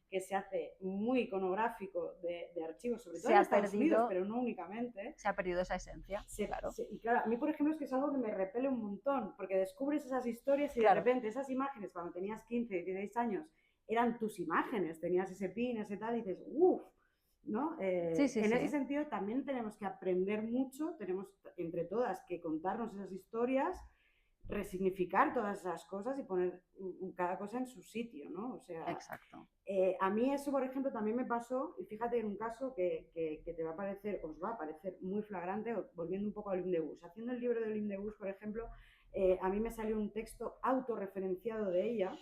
que se hace muy iconográfico de archivos, sobre todo en Estados Unidos, pero no únicamente. Se ha perdido esa esencia, claro. Y claro, a mí, por ejemplo, es que es algo que me repele un montón, porque descubres esas historias y de repente esas imágenes, cuando tenías 15, 16 años, eran tus imágenes, tenías ese pin, ese tal, y dices, uff, ¿no? En ese sentido también tenemos que aprender mucho, tenemos entre todas que contarnos esas historias, resignificar todas esas cosas y poner cada cosa en su sitio, ¿no? O sea, exacto. A mí eso, por ejemplo, también me pasó, y fíjate en un caso que te va a parecer, os va a parecer muy flagrante, volviendo un poco a Olympe de Gouges. Haciendo el libro de Olympe de Gouges, por ejemplo, a mí me salió un texto autorreferenciado de ella.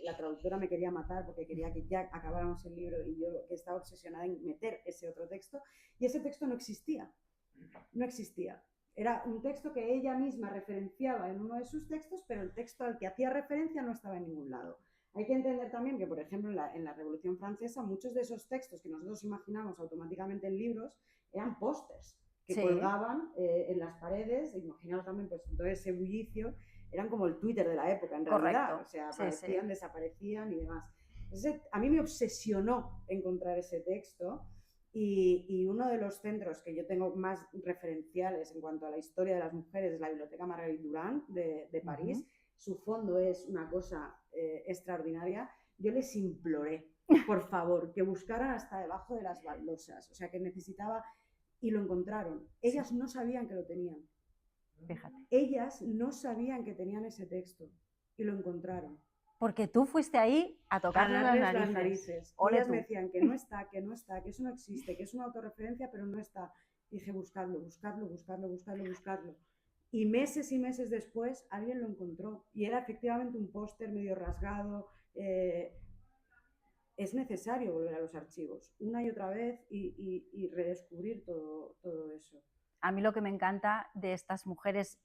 La traductora me quería matar porque quería que ya acabáramos el libro y yo que estaba obsesionada en meter ese otro texto, y ese texto no existía. Era un texto que ella misma referenciaba en uno de sus textos, pero el texto al que hacía referencia no estaba en ningún lado. Hay que entender también que, por ejemplo, en la Revolución Francesa, muchos de esos textos que nosotros imaginamos automáticamente en libros eran pósters que colgaban en las paredes. Imaginaos también pues, todo ese bullicio. Eran como el Twitter de la época, en realidad. O sea, aparecían, desaparecían y demás. Entonces, a mí me obsesionó encontrar ese texto Y uno de los centros que yo tengo más referenciales en cuanto a la historia de las mujeres es la Biblioteca Marguerite Durand de París. Su fondo es una cosa extraordinaria. Yo les imploré, por favor, que buscaran hasta debajo de las baldosas, o sea, que necesitaba, y lo encontraron. Ellas no sabían que lo tenían. Fíjate. Ellas no sabían que tenían ese texto y lo encontraron. Porque tú fuiste ahí a tocarles las narices. Y ellas me decían que no está, que eso no existe, que es una autorreferencia, pero no está. Y dije, buscarlo. Y meses después alguien lo encontró. Y era efectivamente un póster medio rasgado. Es necesario volver a los archivos una y otra vez y redescubrir todo eso. A mí lo que me encanta de estas mujeres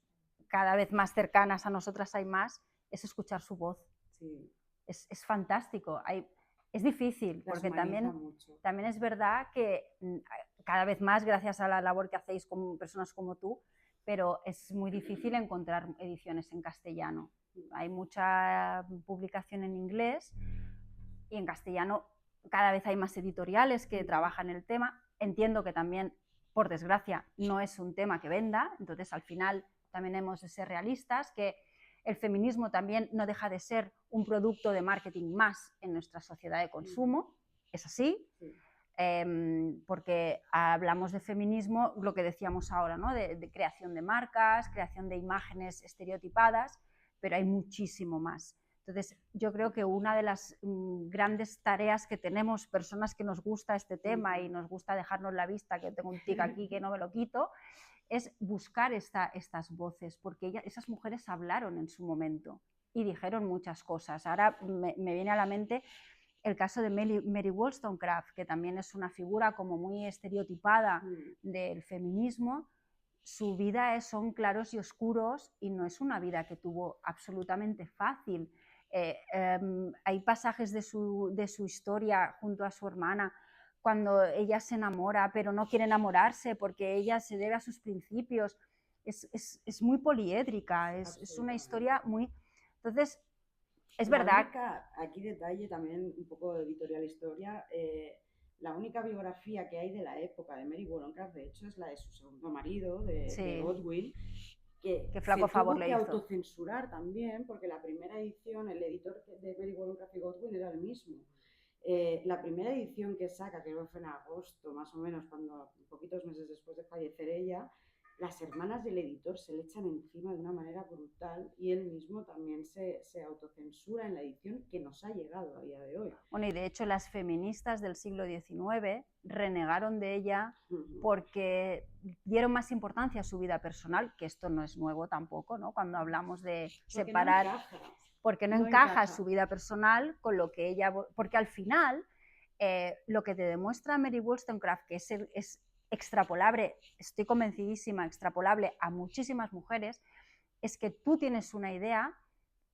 cada vez más cercanas a nosotras, hay más, es escuchar su voz. Sí. Es fantástico. Es difícil, porque también es verdad que cada vez más, gracias a la labor que hacéis con personas como tú, pero es muy difícil encontrar ediciones en castellano. Hay mucha publicación en inglés y en castellano cada vez hay más editoriales que trabajan el tema. Entiendo que también, por desgracia, no es un tema que venda, entonces al final también hemos de ser realistas, que el feminismo también no deja de ser un producto de marketing más en nuestra sociedad de consumo, es así, porque hablamos de feminismo, lo que decíamos ahora, ¿no? de creación de marcas, creación de imágenes estereotipadas, pero hay muchísimo más. Entonces, yo creo que una de las grandes tareas que tenemos, personas que nos gusta este tema y nos gusta dejarnos la vista, que tengo un tic aquí que no me lo quito, es buscar estas voces, porque esas mujeres hablaron en su momento y dijeron muchas cosas. Ahora me viene a la mente el caso de Mary Wollstonecraft, que también es una figura como muy estereotipada del feminismo. Su vida son claros y oscuros y no es una vida que tuvo absolutamente fácil. Hay pasajes de su historia junto a su hermana cuando ella se enamora, pero no quiere enamorarse porque ella se debe a sus principios. Es muy poliédrica, es una historia muy... Entonces, es verdad... Aquí detalle también un poco de editorial historia. La única biografía que hay de la época de Mary Wollstonecraft, de hecho, es la de su segundo marido, de Godwin, que flaco se favor tuvo le que hizo. Autocensurar también, porque la primera edición, el editor de Mary Wollstonecraft y Godwin era el mismo. La primera edición que saca, que fue en agosto, más o menos, cuando poquitos meses después de fallecer ella, las hermanas del editor se le echan encima de una manera brutal y él mismo también se autocensura en la edición que nos ha llegado a día de hoy. Bueno, y de hecho las feministas del siglo XIX renegaron de ella porque dieron más importancia a su vida personal, que esto no es nuevo tampoco, ¿no? Cuando hablamos de separar... Porque no encaja su vida personal con lo que ella... Porque al final, lo que te demuestra Mary Wollstonecraft, que es extrapolable, estoy convencidísima, extrapolable a muchísimas mujeres, es que tú tienes una idea,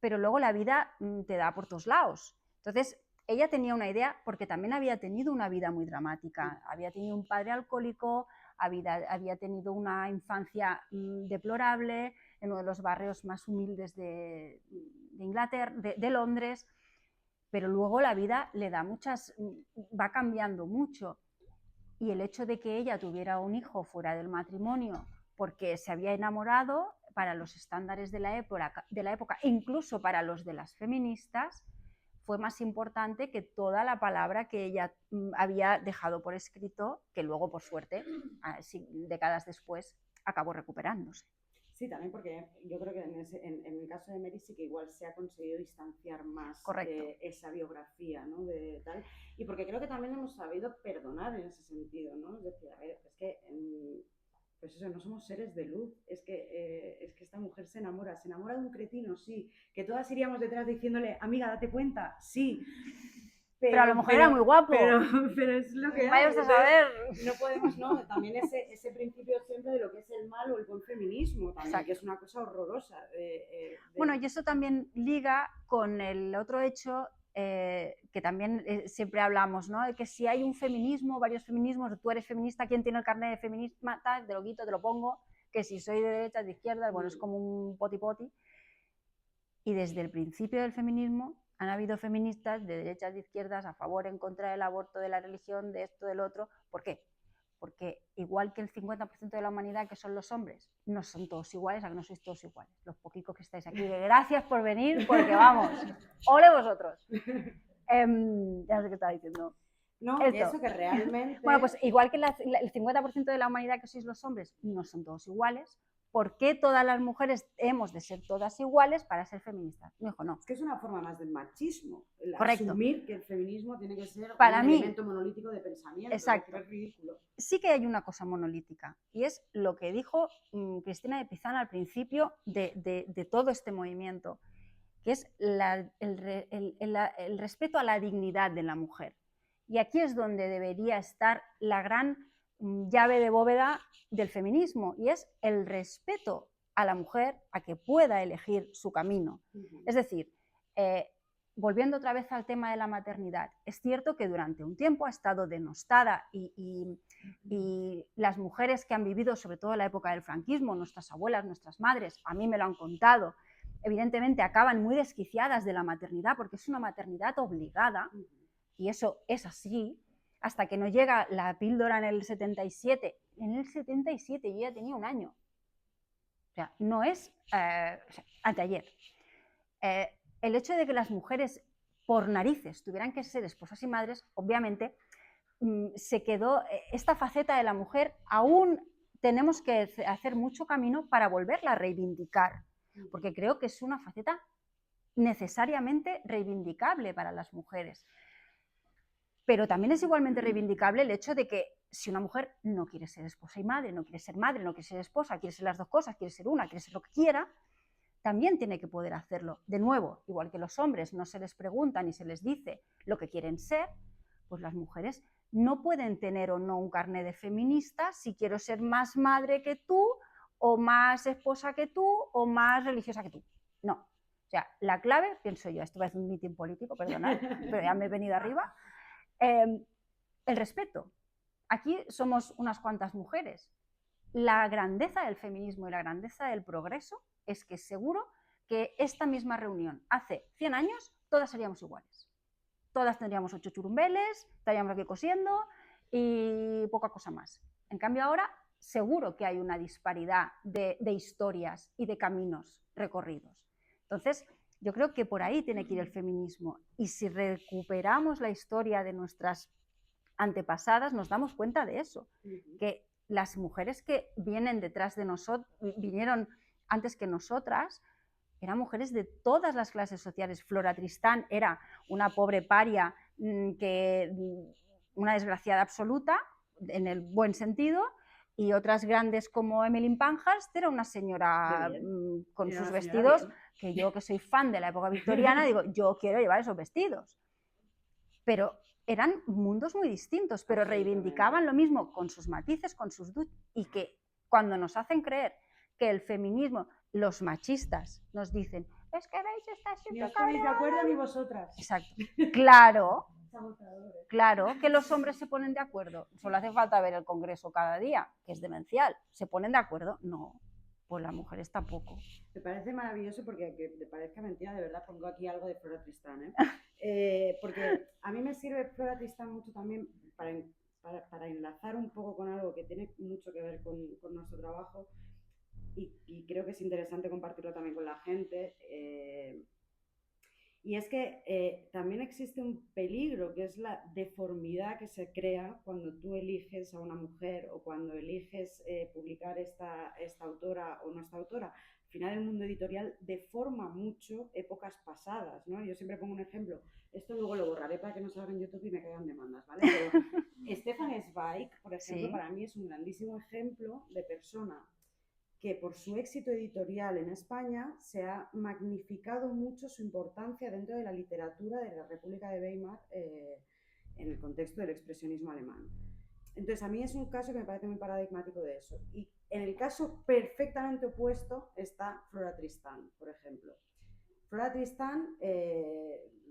pero luego la vida te da por todos lados. Entonces, ella tenía una idea porque también había tenido una vida muy dramática. Había tenido un padre alcohólico, había tenido una infancia deplorable en uno de los barrios más humildes de Inglaterra, de Londres, pero luego la vida le da va cambiando mucho. Y el hecho de que ella tuviera un hijo fuera del matrimonio porque se había enamorado, para los estándares de la época, incluso para los de las feministas, fue más importante que toda la palabra que ella había dejado por escrito, que luego, por suerte, décadas después, acabó recuperándose. Sí, también porque yo creo que en el caso de Mary sí que igual se ha conseguido distanciar más esa biografía, ¿no? De tal, y porque creo que también hemos sabido perdonar en ese sentido, ¿no? Es decir, a ver, es que pues eso, no somos seres de luz, es que esta mujer se enamora de un cretino, sí, que todas iríamos detrás diciéndole, amiga, date cuenta, sí. Pero a lo mejor era muy guapo. Pero es lo que vaya usted a saber. No podemos, ¿no? También ese principio siempre de lo que es el mal o el buen feminismo, también, que es una cosa horrorosa. Bueno, y eso también liga con el otro hecho que también siempre hablamos, ¿no? De que si hay un feminismo, varios feminismos, tú eres feminista, ¿quién tiene el carnet de feminista? Tal, te lo quito, te lo pongo, que si soy de derecha, de izquierda, bueno, es como un poti-poti. Y desde el principio del feminismo Han habido feministas de derechas, de izquierdas, a favor, en contra del aborto, de la religión, de esto, del otro. ¿Por qué? Porque igual que el 50% de la humanidad, que son los hombres, no son todos iguales, a que no sois todos iguales. Los poquicos que estáis aquí, gracias por venir, porque vamos, ole vosotros. Ya sé qué estaba diciendo. No, eso que realmente... Bueno, pues igual que el 50% de la humanidad que sois los hombres, no son todos iguales. ¿Por qué todas las mujeres hemos de ser todas iguales para ser feministas? Me dijo, no. Es que es una forma más del machismo, el Correcto. asumir que el feminismo tiene que ser para un mí, elemento monolítico de pensamiento. Exacto. Es ridículo. Sí que hay una cosa monolítica, y es lo que dijo Cristina de Pizan al principio de todo este movimiento, que es el respeto a la dignidad de la mujer. Y aquí es donde debería estar la gran llave de bóveda del feminismo, y es el respeto a la mujer a que pueda elegir su camino. Es decir, volviendo otra vez al tema de la maternidad, es cierto que durante un tiempo ha estado denostada y las mujeres que han vivido, sobre todo en la época del franquismo, nuestras abuelas, nuestras madres, a mí me lo han contado, evidentemente acaban muy desquiciadas de la maternidad porque es una maternidad obligada, y eso es así, hasta que no llega la píldora en el 77. En el 77 yo ya tenía 1 año. O sea, no es anteayer. El hecho de que las mujeres por narices tuvieran que ser esposas y madres, obviamente se quedó esta faceta de la mujer, aún tenemos que hacer mucho camino para volverla a reivindicar, porque creo que es una faceta necesariamente reivindicable para las mujeres. Pero también es igualmente reivindicable el hecho de que si una mujer no quiere ser esposa y madre, no quiere ser madre, no quiere ser esposa, quiere ser las dos cosas, quiere ser una, quiere ser lo que quiera, también tiene que poder hacerlo. De nuevo, igual que los hombres no se les pregunta ni se les dice lo que quieren ser, pues las mujeres no pueden tener o no un carnet de feminista si quiero ser más madre que tú, o más esposa que tú, o más religiosa que tú. No. O sea, la clave, pienso yo, esto va a ser un mitin político, perdonad, pero ya me he venido arriba, el respeto. Aquí somos unas cuantas mujeres. La grandeza del feminismo y la grandeza del progreso es que seguro que esta misma reunión hace 100 años todas seríamos iguales. Todas tendríamos 8 churumbeles, estaríamos aquí cosiendo y poca cosa más. En cambio ahora seguro que hay una disparidad de historias y de caminos recorridos. Entonces yo creo que por ahí tiene que ir el feminismo, y si recuperamos la historia de nuestras antepasadas nos damos cuenta de eso, que las mujeres que vienen detrás de nosotros, vinieron antes que nosotras, eran mujeres de todas las clases sociales. Flora Tristán era una pobre paria, una desgraciada absoluta, en el buen sentido, y otras grandes como Emmeline Pankhurst era una señora con sus vestidos, que yo que soy fan de la época victoriana, digo, yo quiero llevar esos vestidos. Pero eran mundos muy distintos, pero reivindicaban lo mismo con sus matices, con sus y que cuando nos hacen creer que el feminismo, los machistas nos dicen, es que veis, está siempre ni os ponéis de acuerdo ni vosotras. Exacto. Claro, claro que los hombres se ponen de acuerdo. Solo hace falta ver el Congreso cada día, que es demencial. ¿Se ponen de acuerdo? No. Pues las mujeres tampoco. Me parece maravilloso, porque aunque te parezca mentira, de verdad pongo aquí algo de Flora Tristán, porque a mí me sirve Flora Tristán mucho también para enlazar un poco con algo que tiene mucho que ver con nuestro trabajo, y creo que es interesante compartirlo también con la gente. Y es que también existe un peligro, que es la deformidad que se crea cuando tú eliges a una mujer, o cuando eliges publicar esta autora o no esta autora. Al final el mundo editorial deforma mucho épocas pasadas, ¿no? Yo siempre pongo un ejemplo, esto luego lo borraré para que no salga en YouTube y me caigan demandas, ¿vale? Pero Stefan Zweig, por ejemplo, ¿sí? Para mí es un grandísimo ejemplo de persona que por su éxito editorial en España se ha magnificado mucho su importancia dentro de la literatura de la República de Weimar, en el contexto del expresionismo alemán. Entonces, a mí es un caso que me parece muy paradigmático de eso. Y en el caso perfectamente opuesto está Flora Tristán, por ejemplo. Flora Tristán,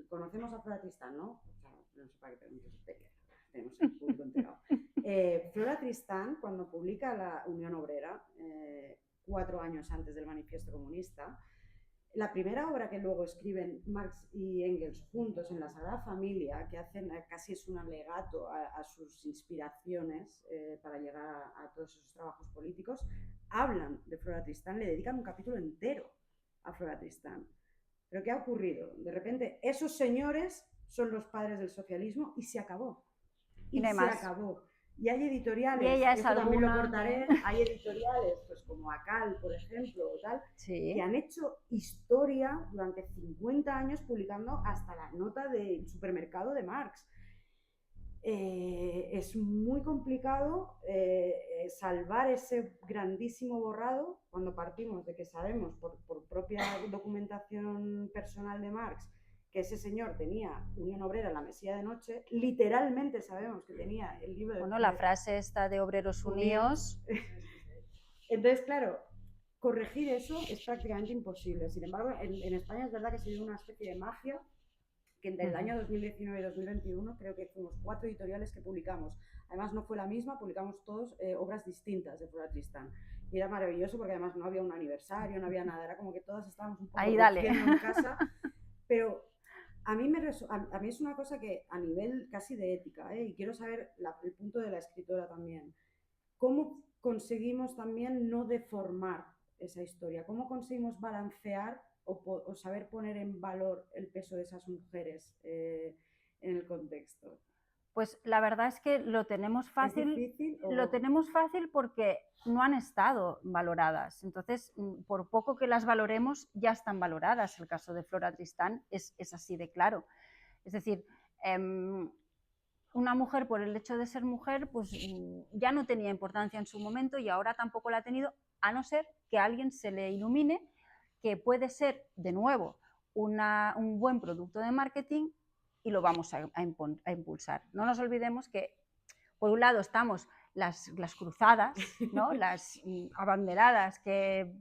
conocemos a Flora Tristán, ¿no? O sea, no sé para qué preguntas usted, tenemos el público enterado. Flora Tristán, cuando publica la Unión Obrera, 4 años antes del Manifiesto Comunista, La primera obra que luego escriben Marx y Engels juntos en la Sagrada Familia, que hacen casi es un alegato a sus inspiraciones para llegar a todos esos trabajos políticos, hablan de Flora Tristán, le dedican un capítulo entero a Flora Tristán. ¿Pero qué ha ocurrido? De repente, esos señores son los padres del socialismo y se acabó. Y no hay se más. acabó. Y hay editoriales, y ella es esto también lo alguna cortaré, hay editoriales, pues como Acal, por ejemplo, o tal, Sí. que han hecho historia durante 50 años publicando hasta la nota del supermercado de Marx. Es muy complicado salvar ese grandísimo borrado cuando partimos de que sabemos por propia documentación personal de Marx que ese señor tenía Unión Obrera en la mesilla de noche. Literalmente sabemos que tenía el libro de... Bueno, la frase esta de Obreros Unidos. Entonces, claro, corregir eso es prácticamente imposible. Sin embargo, en España es verdad que se dio una especie de magia que entre el año 2019 y 2021 creo que fuimos 4 editoriales que publicamos. Además no fue la misma, publicamos todos obras distintas de Flora Tristán. Y era maravilloso porque además no había un aniversario, no había nada, era como que todas estábamos un poco rugiendo en casa. Pero a mí es una cosa que a nivel casi de ética, y quiero saber el punto de la escritora también. ¿Cómo conseguimos también no deformar esa historia? ¿Cómo conseguimos balancear o saber poner en valor el peso de esas mujeres en el contexto? Pues la verdad es que lo tenemos fácil. ¿Es difícil, o...? Lo tenemos fácil porque no han estado valoradas. Entonces, por poco que las valoremos, ya están valoradas. El caso de Flora Tristán es así de claro. Es decir, una mujer por el hecho de ser mujer, pues ya no tenía importancia en su momento y ahora tampoco la ha tenido, a no ser que a alguien se le ilumine que puede ser, de nuevo, un buen producto de marketing y lo vamos a impulsar. No nos olvidemos que, por un lado, estamos las cruzadas, ¿no? Las abanderadas, que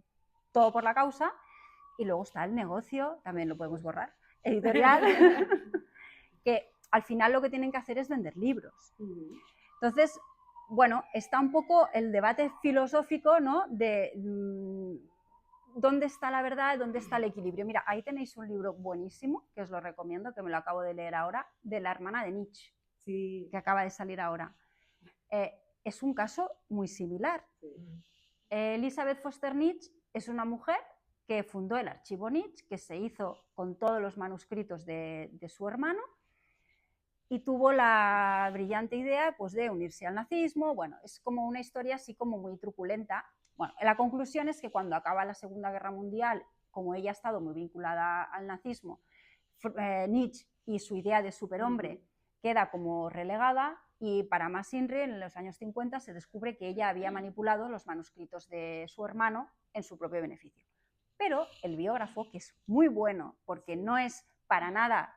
todo por la causa, y luego está el negocio, también lo podemos borrar, editorial, que al final lo que tienen que hacer es vender libros. Entonces, bueno, está un poco el debate filosófico, ¿no? De dónde está la verdad y dónde está el equilibrio. Mira, ahí tenéis un libro buenísimo, que os lo recomiendo, que me lo acabo de leer ahora, de la hermana de Nietzsche, sí, que acaba de salir ahora. Es un caso muy similar. Sí. Elizabeth Foster Nietzsche es una mujer que fundó el archivo Nietzsche, que se hizo con todos los manuscritos de su hermano, y tuvo la brillante idea, pues, de unirse al nazismo. Bueno, es como una historia así como muy truculenta. Bueno, la conclusión es que cuando acaba la Segunda Guerra Mundial, como ella ha estado muy vinculada al nazismo, Nietzsche y su idea de superhombre queda como relegada, y para más Inri, en los años 50 se descubre que ella había manipulado los manuscritos de su hermano en su propio beneficio. Pero el biógrafo, que es muy bueno porque no es para nada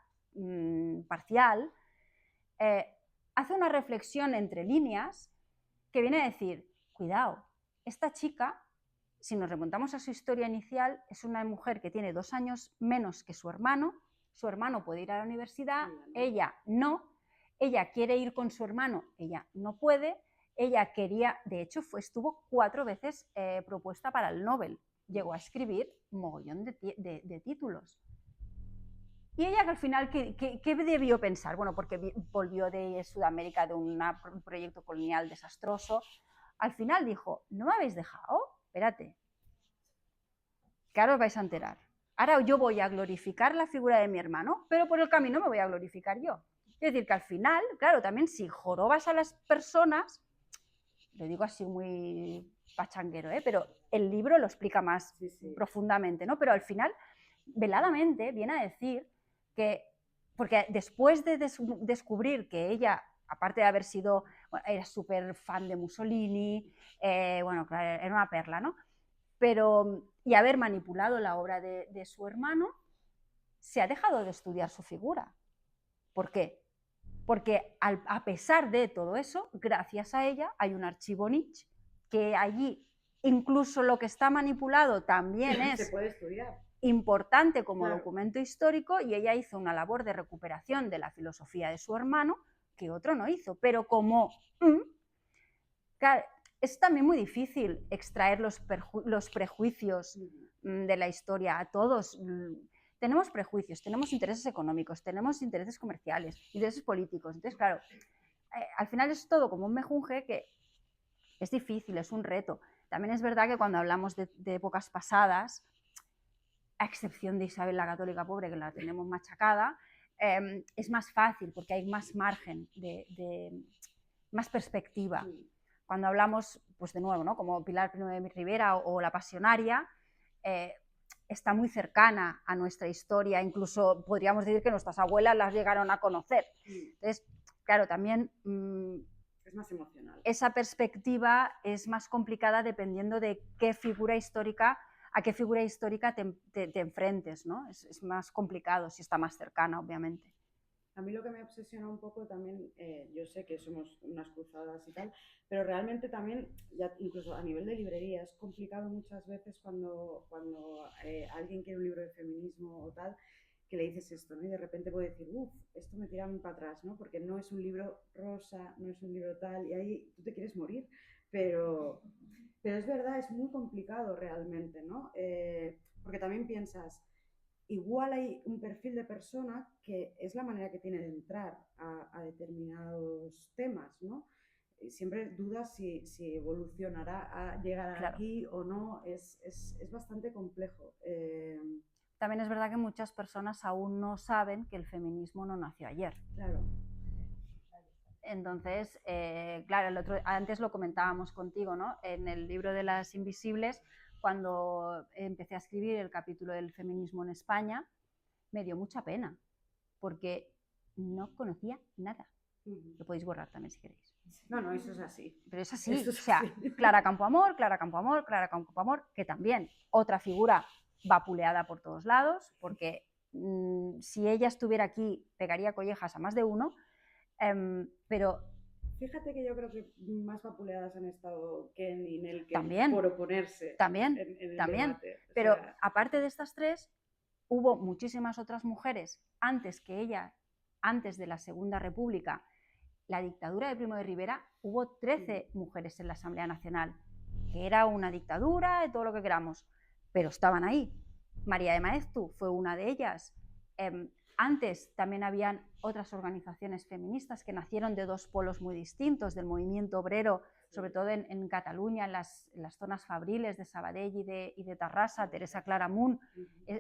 parcial, hace una reflexión entre líneas que viene a decir, cuidado, esta chica, si nos remontamos a su historia inicial, es una mujer que tiene 2 años menos que su hermano puede ir a la universidad, ella no, ella quiere ir con su hermano, ella no puede, ella quería, de hecho estuvo 4 veces propuesta para el Nobel, llegó a escribir un mogollón de títulos. Y ella al final, ¿qué debió pensar? Bueno, porque volvió de Sudamérica de un proyecto colonial desastroso. Al final dijo, ¿no me habéis dejado? Espérate, que ahora os vais a enterar. Ahora yo voy a glorificar la figura de mi hermano, pero por el camino me voy a glorificar yo. Es decir, que al final, claro, también si jorobas a las personas, lo digo así muy pachanguero, pero el libro lo explica más profundamente, ¿no? Pero al final, veladamente, viene a decir que, porque después de descubrir que ella, aparte de haber sido, bueno, era súper fan de Mussolini, bueno, claro, era una perla, ¿no? Pero, y haber manipulado la obra de su hermano, se ha dejado de estudiar su figura. ¿Por qué? Porque a pesar de todo eso, gracias a ella hay un archivo Nietzsche, que allí incluso lo que está manipulado también es se puede estudiar, importante como documento histórico, y ella hizo una labor de recuperación de la filosofía de su hermano que otro no hizo, pero como claro, es también muy difícil extraer los prejuicios de la historia, todos tenemos prejuicios, tenemos intereses económicos, tenemos intereses comerciales, intereses políticos. Entonces, claro, al final es todo como un mejunje que es difícil, es un reto. También es verdad que cuando hablamos de épocas pasadas, a excepción de Isabel la Católica pobre, que la tenemos machacada, es más fácil porque hay más margen, más perspectiva. Cuando hablamos, pues de nuevo, ¿no? Como Pilar Primo de Rivera o La Pasionaria, está muy cercana a nuestra historia, incluso podríamos decir que nuestras abuelas las llegaron a conocer. Entonces, claro, también es más emocional. Esa perspectiva es más complicada dependiendo de qué figura histórica, a qué figura histórica te enfrentes, ¿no? Es más complicado si está más cercana, obviamente. A mí lo que me obsesiona un poco también, yo sé que somos unas cruzadas y tal, pero realmente también, ya incluso a nivel de librería, es complicado muchas veces cuando alguien quiere un libro de feminismo o tal, que le dices esto, ¿no? Y de repente puede decir, uff, esto me tira muy para atrás, ¿no? Porque no es un libro rosa, no es un libro tal, y ahí tú te quieres morir, pero es verdad, es muy complicado realmente, ¿no? Porque también piensas, igual hay un perfil de persona que es la manera que tiene de entrar a determinados temas, ¿no? Siempre dudas si evolucionará a llegar aquí o no, es bastante complejo. También es verdad que muchas personas aún no saben que el feminismo no nació ayer. Claro. Entonces, claro, antes lo comentábamos contigo, ¿no? En el libro de las invisibles, cuando empecé a escribir el capítulo del feminismo en España, me dio mucha pena, porque no conocía nada. Lo podéis borrar también si queréis. No, eso es así. Pero es así. O sea, Clara Campoamor, que también otra figura vapuleada por todos lados, porque si ella estuviera aquí pegaría collejas a más de uno, pero fíjate que yo creo que más vapuleadas han estado Ken y Nelken también, por oponerse también, en el también. debate. Pero aparte de estas tres, hubo muchísimas otras mujeres antes que ella, antes de la Segunda República. La dictadura de Primo de Rivera, hubo 13 mujeres en la Asamblea Nacional, que era una dictadura de todo lo que queramos, pero estaban ahí. María de Maeztu fue una de ellas. Antes también habían otras organizaciones feministas que nacieron de dos polos muy distintos, del movimiento obrero, sobre todo en Cataluña, en las zonas fabriles de Sabadell y de Tarrasa. Teresa Claramunt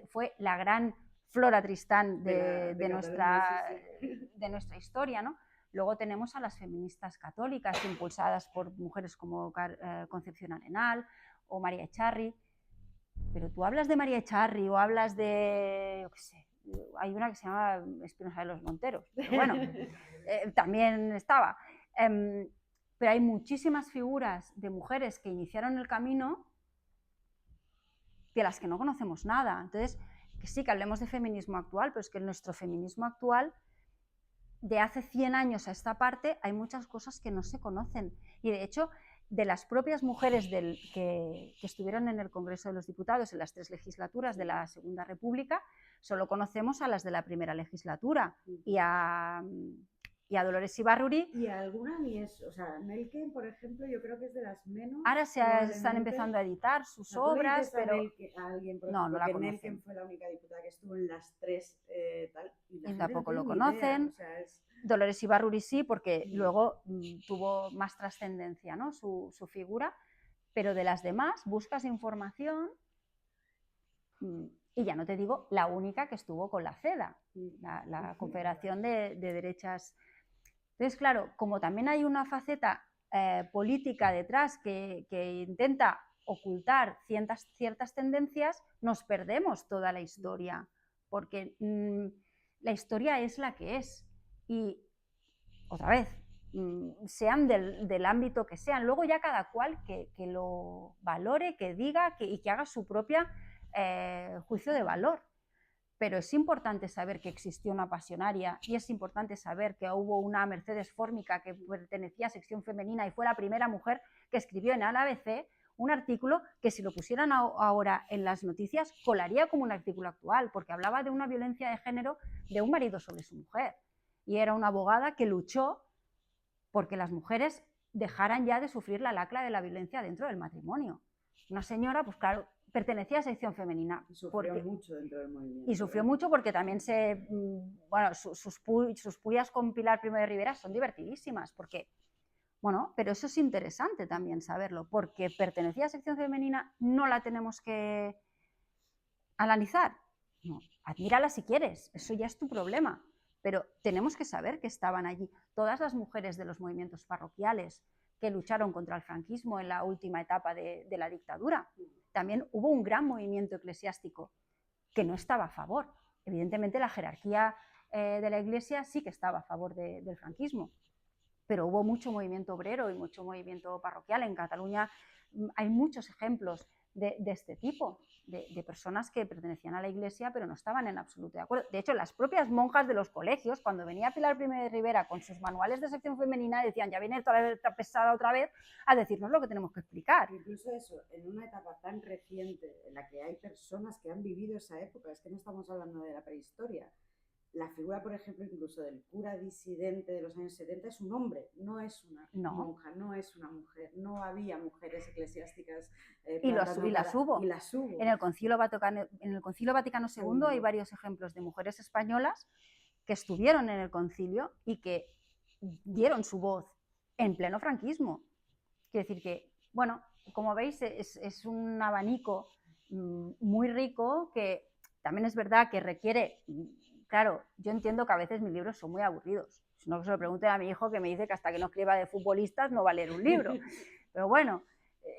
fue la gran Flora Tristán de nuestra historia, ¿no? Luego tenemos a las feministas católicas impulsadas por mujeres como Concepción Arenal o María Echarri. Pero tú hablas de María Echarri o hablas de, yo qué sé, hay una que se llama Espinosa de los Monteros, pero bueno, también estaba. Pero hay muchísimas figuras de mujeres que iniciaron el camino de las que no conocemos nada. Entonces, que sí, que hablemos de feminismo actual, pero es que en nuestro feminismo actual, de hace 100 años a esta parte, hay muchas cosas que no se conocen. Y de hecho, de las propias mujeres que estuvieron en el Congreso de los Diputados en las 3 legislaturas de la Segunda República, solo conocemos a las de la primera legislatura y a Dolores Ibárruri. Y a alguna ni eso. O sea, Nelken, por ejemplo, yo creo que es de las menos. Ahora se están empezando a editar sus obras, pero a alguien, por no, ejemplo, no la que conocen. Nelken fue la única diputada que estuvo en las 3 tal, y tampoco lo conocen. O sea, Dolores Ibárruri sí, porque luego tuvo más trascendencia, ¿no? su figura, pero de las demás buscas información y ya no te digo la única que estuvo con la CEDA, la Confederación de Derechas. Entonces, claro, como también hay una faceta política detrás que intenta ocultar ciertas tendencias, nos perdemos toda la historia, porque la historia es la que es. Y otra vez, sean del ámbito que sean, luego ya cada cual que lo valore, que diga y que haga su propia juicio de valor. Pero es importante saber que existió una pasionaria y es importante saber que hubo una Mercedes Fórmica que pertenecía a sección femenina y fue la primera mujer que escribió en el ABC un artículo que si lo pusieran ahora en las noticias colaría como un artículo actual, porque hablaba de una violencia de género de un marido sobre su mujer. Y era una abogada que luchó porque las mujeres dejaran ya de sufrir la lacra de la violencia dentro del matrimonio. Una señora, pues claro, pertenecía a sección femenina. Y sufrió mucho dentro del movimiento. Y sufrió mucho porque también bueno, sus pullas con Pilar Primo de Rivera son divertidísimas, porque, bueno, pero eso es interesante también saberlo, porque pertenecía a sección femenina, no la tenemos que analizar. No, admírala si quieres, eso ya es tu problema, pero tenemos que saber que estaban allí todas las mujeres de los movimientos parroquiales que lucharon contra el franquismo en la última etapa de la dictadura. También hubo un gran movimiento eclesiástico que no estaba a favor. Evidentemente la jerarquía de la Iglesia sí que estaba a favor del franquismo, pero hubo mucho movimiento obrero y mucho movimiento parroquial. En Cataluña hay muchos ejemplos de este tipo, de personas que pertenecían a la Iglesia pero no estaban en absoluto de acuerdo. De hecho, las propias monjas de los colegios, cuando venía Pilar Primo de Rivera con sus manuales de sección femenina, decían, ya viene toda la pesada otra vez a decirnos lo que tenemos que explicar. Incluso eso, en una etapa tan reciente en la que hay personas que han vivido esa época, es que no estamos hablando de la prehistoria. La figura, por ejemplo, incluso del cura disidente de los años 70 es un hombre, no es una monja, no es una mujer, no había mujeres eclesiásticas. Y las hubo. En el Concilio Vaticano II hay varios ejemplos de mujeres españolas que estuvieron en el concilio y que dieron su voz en pleno franquismo. Quiero decir que, bueno, como veis, es un abanico muy rico que también es verdad que requiere... Claro, yo entiendo que a veces mis libros son muy aburridos. Si no, se lo pregunten a mi hijo, que me dice que hasta que no escriba de futbolistas no va a leer un libro. Pero bueno,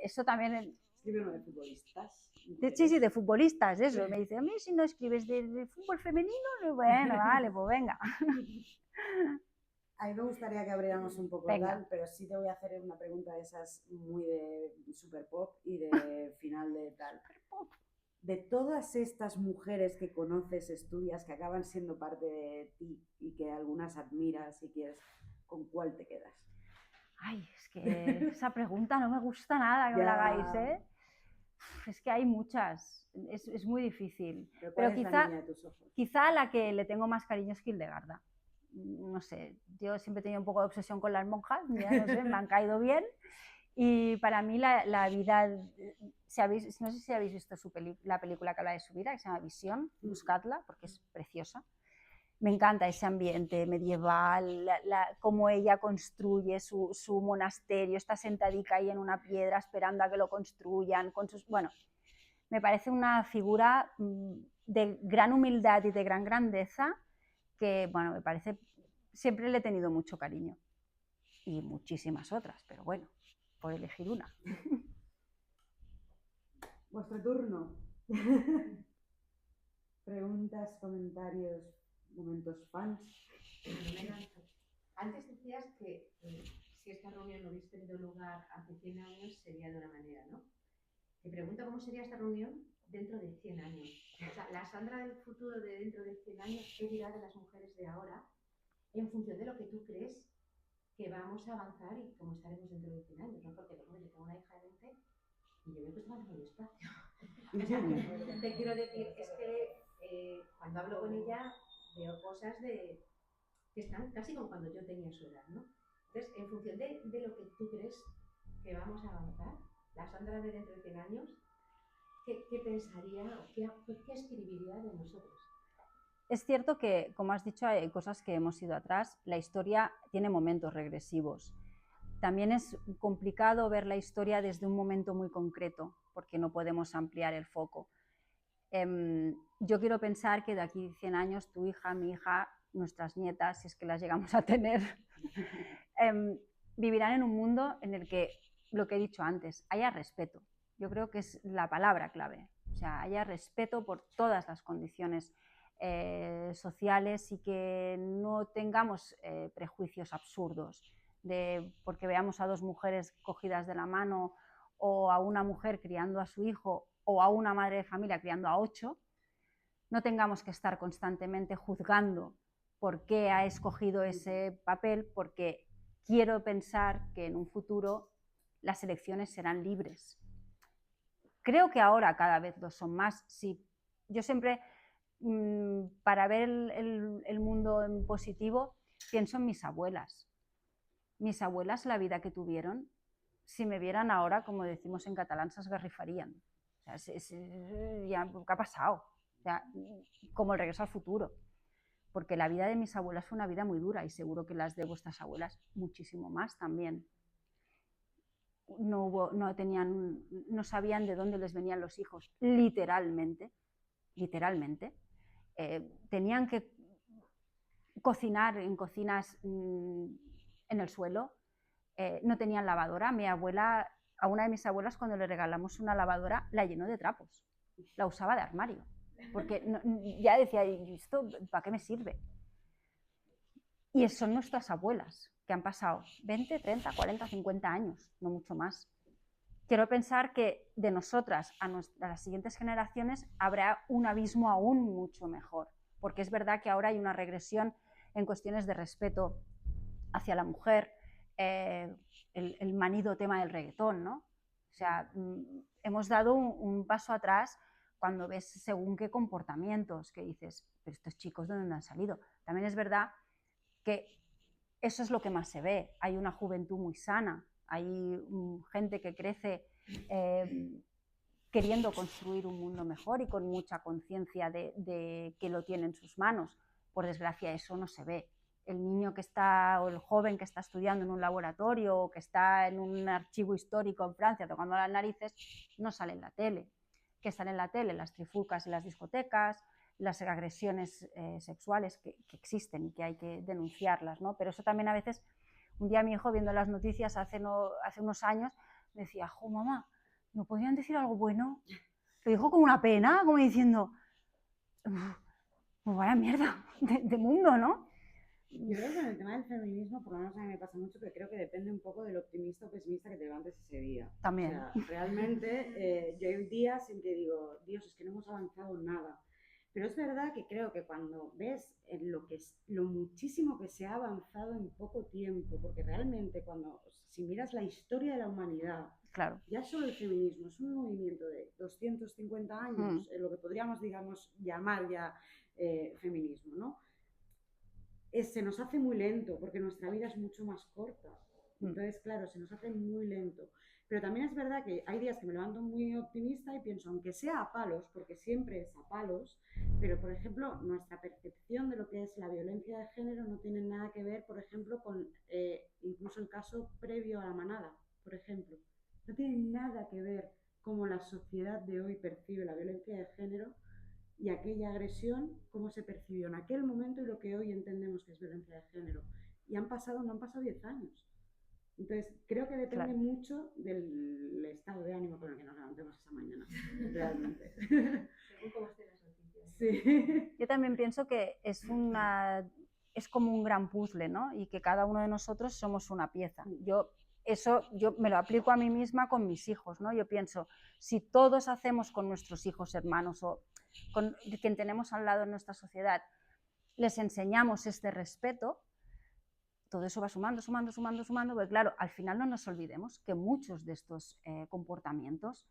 eso también... ¿Escribe uno de futbolistas? Sí, de futbolistas, eso. Me dice, a mí si no escribes de fútbol femenino, bueno, vale, pues venga. A mí me gustaría que abriéramos un poco tal, pero sí te voy a hacer una pregunta de esas muy de super pop y de final de tal. De todas estas mujeres que conoces, estudias, que acaban siendo parte de ti y que algunas admiras y quieres, ¿con cuál te quedas? Ay, es que esa pregunta no me gusta nada que me la hagáis, ¿eh? Es que hay muchas, es muy difícil. Pero quizá, la niña de tus ojos? Quizá a la que le tengo más cariño es Hildegarda. No sé, yo siempre he tenido un poco de obsesión con las monjas, ya no sé, me han caído bien. Y para mí la vida, no sé si habéis visto la película que habla de su vida, que se llama Visión, buscadla porque es preciosa. Me encanta ese ambiente medieval, cómo ella construye su monasterio, está sentadica ahí en una piedra esperando a que lo construyan. Bueno, me parece una figura de gran humildad y de gran grandeza que, bueno, me parece, siempre le he tenido mucho cariño. Y muchísimas otras, pero bueno, por elegir una. Vuestro turno. Preguntas, comentarios, momentos fans. Antes decías que si esta reunión no hubiese tenido lugar hace 100 años sería de una manera, ¿no? Te pregunto cómo sería esta reunión dentro de 100 años. O sea, la Sandra del futuro de dentro de 100 años, ¿qué dirá de las mujeres de ahora en función de lo que tú crees que vamos a avanzar y cómo estaremos dentro de 100 años? ¿No? Porque yo tengo una hija de 20 y yo me cuesta más muy despacio. O sea, te quiero decir, es que cuando hablo con ella veo cosas que están casi como cuando yo tenía su edad, ¿no? Entonces, en función de lo que tú crees que vamos a avanzar, la Sandra de dentro de 100 años, ¿qué pensaría o qué escribiría de nosotros? Es cierto que, como has dicho, hay cosas que hemos ido atrás. La historia tiene momentos regresivos. También es complicado ver la historia desde un momento muy concreto, porque no podemos ampliar el foco. Yo quiero pensar que de aquí 100 años tu hija, mi hija, nuestras nietas, si es que las llegamos a tener, vivirán en un mundo en el que, lo que he dicho antes, haya respeto. Yo creo que es la palabra clave. O sea, haya respeto por todas las condiciones sociales y que no tengamos prejuicios absurdos porque veamos a dos mujeres cogidas de la mano o a una mujer criando a su hijo o a una madre de familia criando a 8, no tengamos que estar constantemente juzgando por qué ha escogido ese papel, porque quiero pensar que en un futuro las elecciones serán libres. Creo que ahora cada vez lo son más. Sí, yo siempre, para ver el mundo en positivo, pienso en mis abuelas. Mis abuelas, la vida que tuvieron, si me vieran ahora, como decimos en catalán, se esgarrifarían. O O sea, ya, ¿qué ha pasado? O sea, como el Regreso al Futuro. Porque la vida de mis abuelas fue una vida muy dura y seguro que las de vuestras abuelas muchísimo más también. No sabían de dónde les venían los hijos, literalmente. Tenían que cocinar en cocinas en el suelo, no tenían lavadora. A una de mis abuelas, cuando le regalamos una lavadora, la llenó de trapos, la usaba de armario, porque ya decía, ¿esto para qué me sirve? Y son nuestras abuelas, que han pasado 20, 30, 40, 50 años, no mucho más. Quiero pensar que de nosotras a las siguientes generaciones habrá un abismo aún mucho mejor, porque es verdad que ahora hay una regresión en cuestiones de respeto hacia la mujer, el manido tema del reggaetón, ¿no? O sea, hemos dado un paso atrás cuando ves según qué comportamientos, que dices, pero estos chicos, ¿de dónde han salido? También es verdad que eso es lo que más se ve. Hay una juventud muy sana, hay gente que crece queriendo construir un mundo mejor y con mucha conciencia de que lo tiene en sus manos. Por desgracia, eso no se ve. El niño que está, o el joven que está estudiando en un laboratorio o que está en un archivo histórico en Francia tocando las narices, no sale en la tele. ¿Qué sale en la tele? Las trifulcas en las discotecas, las agresiones sexuales que existen y que hay que denunciarlas, ¿no? Pero eso también a veces, un día mi hijo viendo las noticias hace unos años, me decía, jo, mamá, ¿no podrían decir algo bueno? Lo dijo con una pena, como diciendo, pues vaya mierda de mundo, ¿no? Yo creo que con el tema del feminismo, por lo menos a mí me pasa mucho, que creo que depende un poco del optimista o pesimista que te levantes ese día. También. O sea, realmente yo hay días en que digo, Dios, es que no hemos avanzado nada. Pero es verdad que creo que cuando ves lo muchísimo que se ha avanzado en poco tiempo, porque realmente si miras la historia de la humanidad, claro, ya solo el feminismo es un movimiento de 250 años, lo que podríamos, digamos, llamar ya feminismo, ¿no? Se nos hace muy lento porque nuestra vida es mucho más corta. Entonces, claro, se nos hace muy lento. Pero también es verdad que hay días que me levanto muy optimista y pienso, aunque sea a palos, porque siempre es a palos, pero por ejemplo, nuestra percepción de lo que es la violencia de género no tiene nada que ver, por ejemplo, con incluso el caso previo a la manada, por ejemplo. No tiene nada que ver cómo la sociedad de hoy percibe la violencia de género y aquella agresión, cómo se percibió en aquel momento y lo que hoy entendemos que es violencia de género. Y no han pasado 10 años. Entonces, creo que depende mucho del estado de ánimo con el que nos levantemos esa mañana, realmente. Según cómo estén las noticias. Sí. Yo también pienso que es como un gran puzzle, ¿no? Y que cada uno de nosotros somos una pieza. Yo me lo aplico a mí misma con mis hijos, ¿no? Yo pienso, si todos hacemos con nuestros hijos hermanos o con quien tenemos al lado en nuestra sociedad, les enseñamos este respeto, todo eso va sumando, porque claro, al final no nos olvidemos que muchos de estos comportamientos,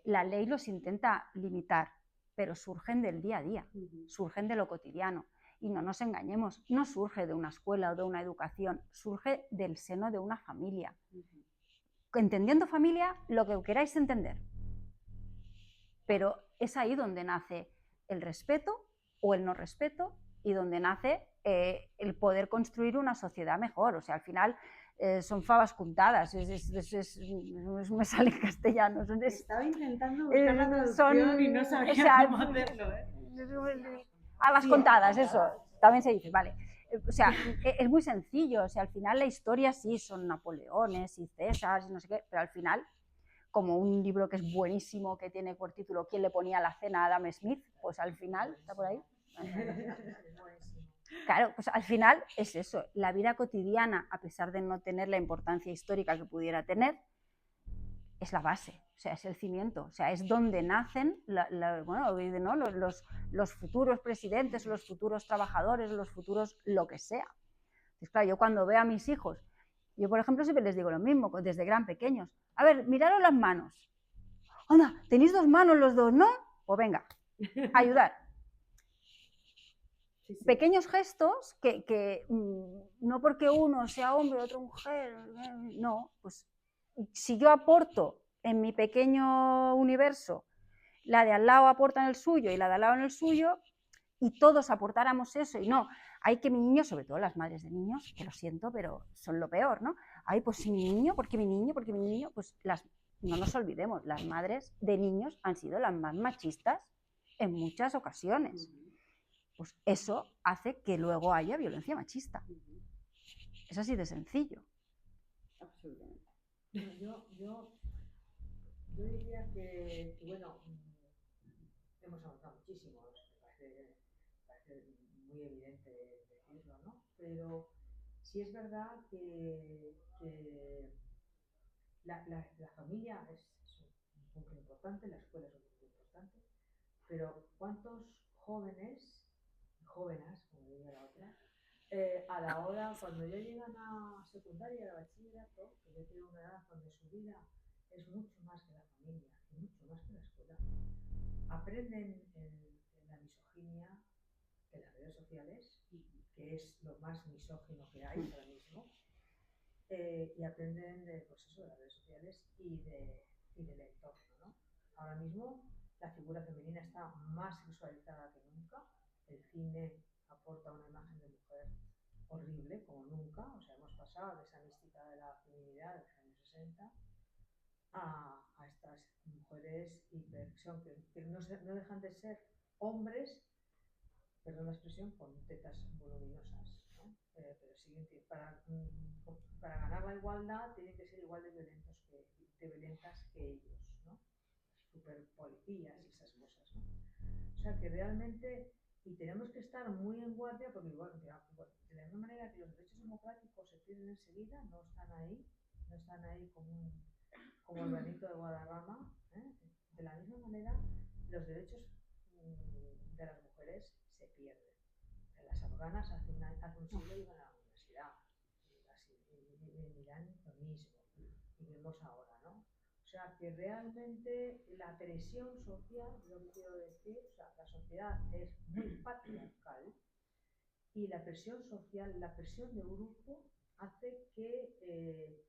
la ley los intenta limitar, pero surgen del día a día, surgen de lo cotidiano. Y no nos engañemos, no surge de una escuela o de una educación, surge del seno de una familia. Entendiendo familia, lo que queráis entender. Pero es ahí donde nace el respeto o el no respeto y donde nace el poder construir una sociedad mejor. O sea, al final son fabas contadas, me sale en castellano. Estaba intentando buscar la traducción y no sabía cómo hacerlo. A las contadas, eso, también se dice, vale. O sea, es muy sencillo. O sea, al final la historia sí son Napoleones y César y no sé qué, pero al final, como un libro que es buenísimo, que tiene por título ¿Quién le ponía la cena a Adam Smith? Pues al final, ¿está por ahí? Claro, pues al final es eso, la vida cotidiana, a pesar de no tener la importancia histórica que pudiera tener, es la base, o sea, es el cimiento, o sea, es donde nacen los futuros presidentes, los futuros trabajadores, los futuros lo que sea. Entonces, claro, yo cuando veo a mis hijos, yo por ejemplo siempre les digo lo mismo, desde gran pequeños, a ver, miraros las manos, anda, tenéis dos manos los dos, ¿no? Pues venga, ayudar. Sí. Pequeños gestos que no porque uno sea hombre, otro mujer, no, pues si yo aporto en mi pequeño universo la de al lado aporta en el suyo y la de al lado en el suyo, y todos aportáramos eso, y no, hay que mi niño, sobre todo las madres de niños, que lo siento, pero son lo peor, ¿no? Ay, pues si mi niño, ¿por qué mi niño? ¿Por qué mi niño? Pues no nos olvidemos, las madres de niños han sido las más machistas en muchas ocasiones. Pues eso hace que luego haya violencia machista. Es así de sencillo. Absolutamente. Yo diría que, bueno, hemos avanzado muchísimo, me parece muy evidente decirlo, ¿no? Pero sí es verdad que la familia es un punto importante, la escuela es un punto importante, pero ¿cuántos jóvenes, jóvenes, como diría la otra, a la hora, cuando ya llegan a secundaria, a bachillerato, que ya tienen una edad donde su vida es mucho más que la familia y mucho más que la escuela, aprenden en la misoginia de las redes sociales, que es lo más misógino que hay ahora mismo, y aprenden de, pues eso, de las redes sociales y del entorno, ¿no? Ahora mismo la figura femenina está más sexualizada que nunca, el cine aporta una imagen de mujer horrible como nunca, o sea, hemos pasado de esa mística de la feminidad de los años 60 a estas mujeres hiperacción que no dejan de ser hombres, perdón la expresión, con tetas voluminosas, ¿no? Pero siguen para ganar la igualdad tienen que ser igual de violentas que ellos, ¿no? Super policías y esas cosas, ¿no? O sea que realmente, y tenemos que estar muy en guardia porque igual, de la misma manera que los derechos democráticos se pierden enseguida, no están ahí como el granito de Guadarrama, ¿eh? De la misma manera los derechos de las mujeres se pierden. Las afganas hace un siglo iban a la universidad y miran lo mismo y vemos ahora, ¿no? O sea que realmente la presión social, lo que quiero decir, o sea, la sociedad es muy patriarcal y la presión social, la presión de grupo hace que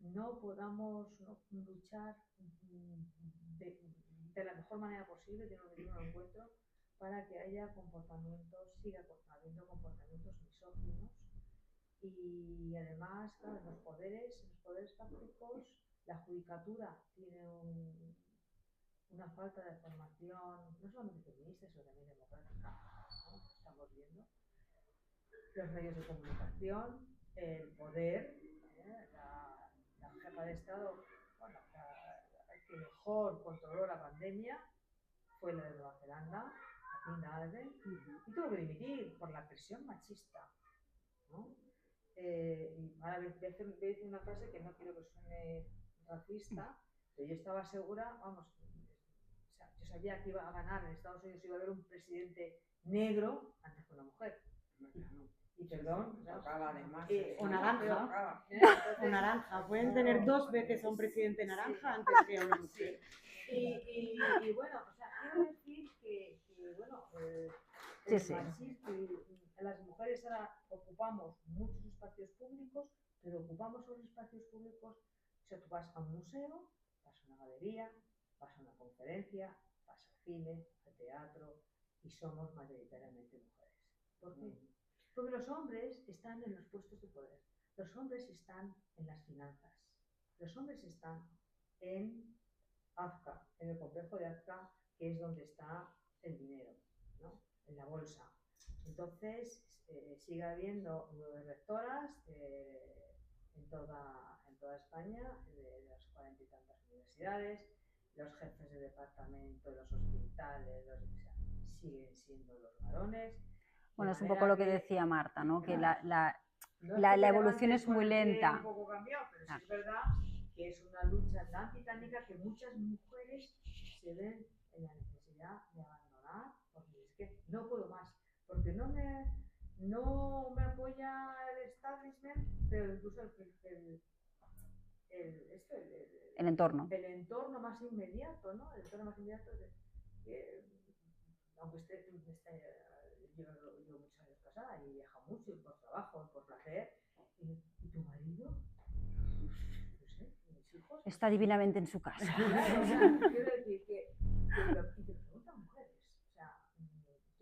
no podamos luchar de la mejor manera posible, de un encuentro, para que haya siga habiendo comportamientos misóginos y además, claro, en los poderes fácticos, la judicatura tiene una falta de formación, no solamente feminista, sino también democrática, ¿no? Estamos viendo. Los medios de comunicación, el poder, la jefa de Estado, bueno, la que mejor controló la pandemia fue la de Nueva Zelanda, Jacinda Ardern, y tuvo que dimitir por la presión machista, ¿no? Y ahora voy a decir una frase que no quiero que suene racista, pero yo estaba segura, vamos, o sea, yo sabía que iba a ganar en Estados Unidos, iba a haber un presidente negro antes que una mujer. Y perdón, o naranja, o naranja. Pueden tener dos veces a un presidente naranja antes que a una mujer. Y bueno, o sea, quiero decir que bueno, machismo, las mujeres ahora ocupamos muchos espacios públicos, pero ocupamos esos espacios públicos, o sea, tú vas a un museo, vas a una galería, vas a una conferencia, vas al cine, al teatro, y somos mayoritariamente mujeres. ¿Por qué? Porque los hombres están en los puestos de poder, los hombres están en las finanzas, los hombres están en Azca, en el complejo de Azca, que es donde está el dinero, ¿no? En la bolsa. Entonces, sigue habiendo 9 rectoras en toda España, de las 40 y tantas universidades, los jefes de departamento, los hospitales, siguen siendo los varones. Bueno, es un poco lo que decía Marta, ¿no? Que la evolución es muy lenta. Un poco cambiado, pero sí es verdad que es una lucha tan titánica que muchas mujeres se ven en la necesidad de abandonar, porque es que no puedo más, porque no me apoya el establishment, pero incluso el entorno. El entorno más inmediato, ¿no? El entorno más inmediato aunque yo muchos años casada y viaja mucho y por trabajo, por placer, ¿y tu marido? No sé, mis hijos. Está divinamente en su casa. Quiero decir que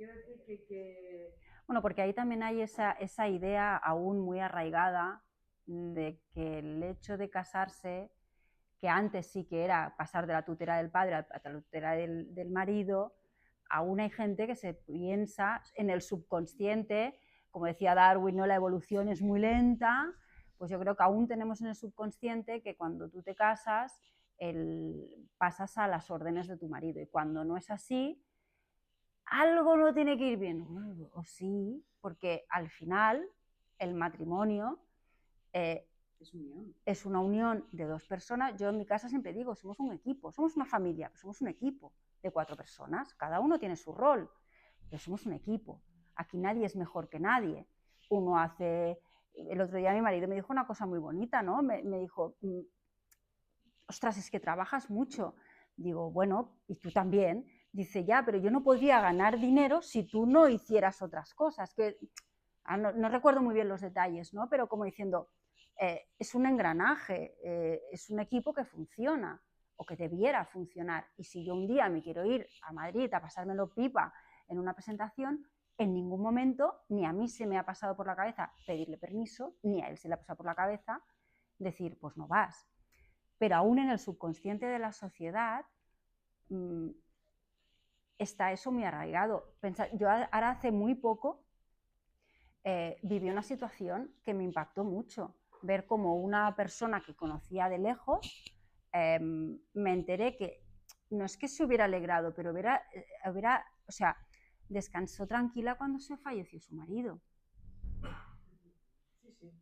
quiero decir que... Bueno, porque ahí también hay esa idea aún muy arraigada de que el hecho de casarse, que antes sí que era pasar de la tutela del padre a la tutela del marido, aún hay gente que se piensa en el subconsciente, como decía Darwin, ¿no? La evolución es muy lenta, pues yo creo que aún tenemos en el subconsciente que cuando tú te casas, pasas a las órdenes de tu marido, y cuando no es así, algo no tiene que ir bien. O sí, porque al final el matrimonio es una unión de dos personas. Yo en mi casa siempre digo, somos un equipo, somos una familia, pero somos un equipo de 4 personas, cada uno tiene su rol, pero somos un equipo. Aquí nadie es mejor que nadie. Uno hace... El otro día mi marido me dijo una cosa muy bonita, ¿no? Me dijo, ostras, es que trabajas mucho. Digo, bueno, y tú también. Dice, ya, pero yo no podría ganar dinero si tú no hicieras otras cosas. Que, no recuerdo muy bien los detalles, ¿no? Pero como diciendo, es un engranaje, es un equipo que funciona o que debiera funcionar. Y si yo un día me quiero ir a Madrid a pasármelo pipa en una presentación, en ningún momento ni a mí se me ha pasado por la cabeza pedirle permiso, ni a él se le ha pasado por la cabeza decir, pues no vas. Pero aún en el subconsciente de la sociedad está eso muy arraigado. Yo ahora hace muy poco viví una situación que me impactó mucho. Ver como una persona que conocía de lejos, me enteré que no es que se hubiera alegrado, pero o sea, descansó tranquila cuando se falleció su marido. Sí, sí.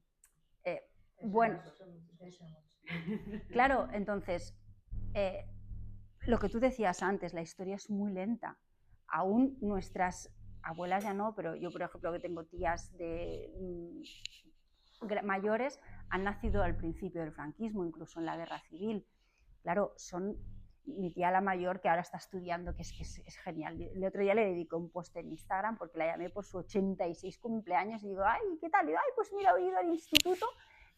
Bueno, claro, entonces, lo que tú decías antes, la historia es muy lenta. Aún nuestras abuelas ya no, pero yo, por ejemplo, que tengo tías mayores, han nacido al principio del franquismo, incluso en la guerra civil. Claro, mi tía la mayor, que ahora está estudiando, que es genial. El otro día le dedico un post en Instagram porque la llamé por su 86 cumpleaños y digo, ay, ¿qué tal? Y digo, ay, pues mira, he ido al instituto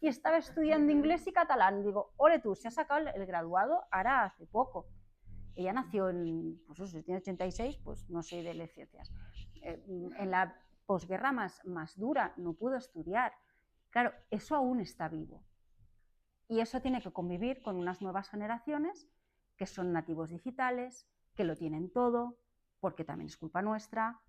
y estaba estudiando inglés y catalán. Digo, ole tú, se ha sacado el graduado ahora hace poco. Ella nació pues eso, tiene 86, pues no sé de ciencias. En la posguerra más dura, no pudo estudiar. Claro, eso aún está vivo. Y eso tiene que convivir con unas nuevas generaciones que son nativos digitales, que lo tienen todo, porque también es culpa nuestra,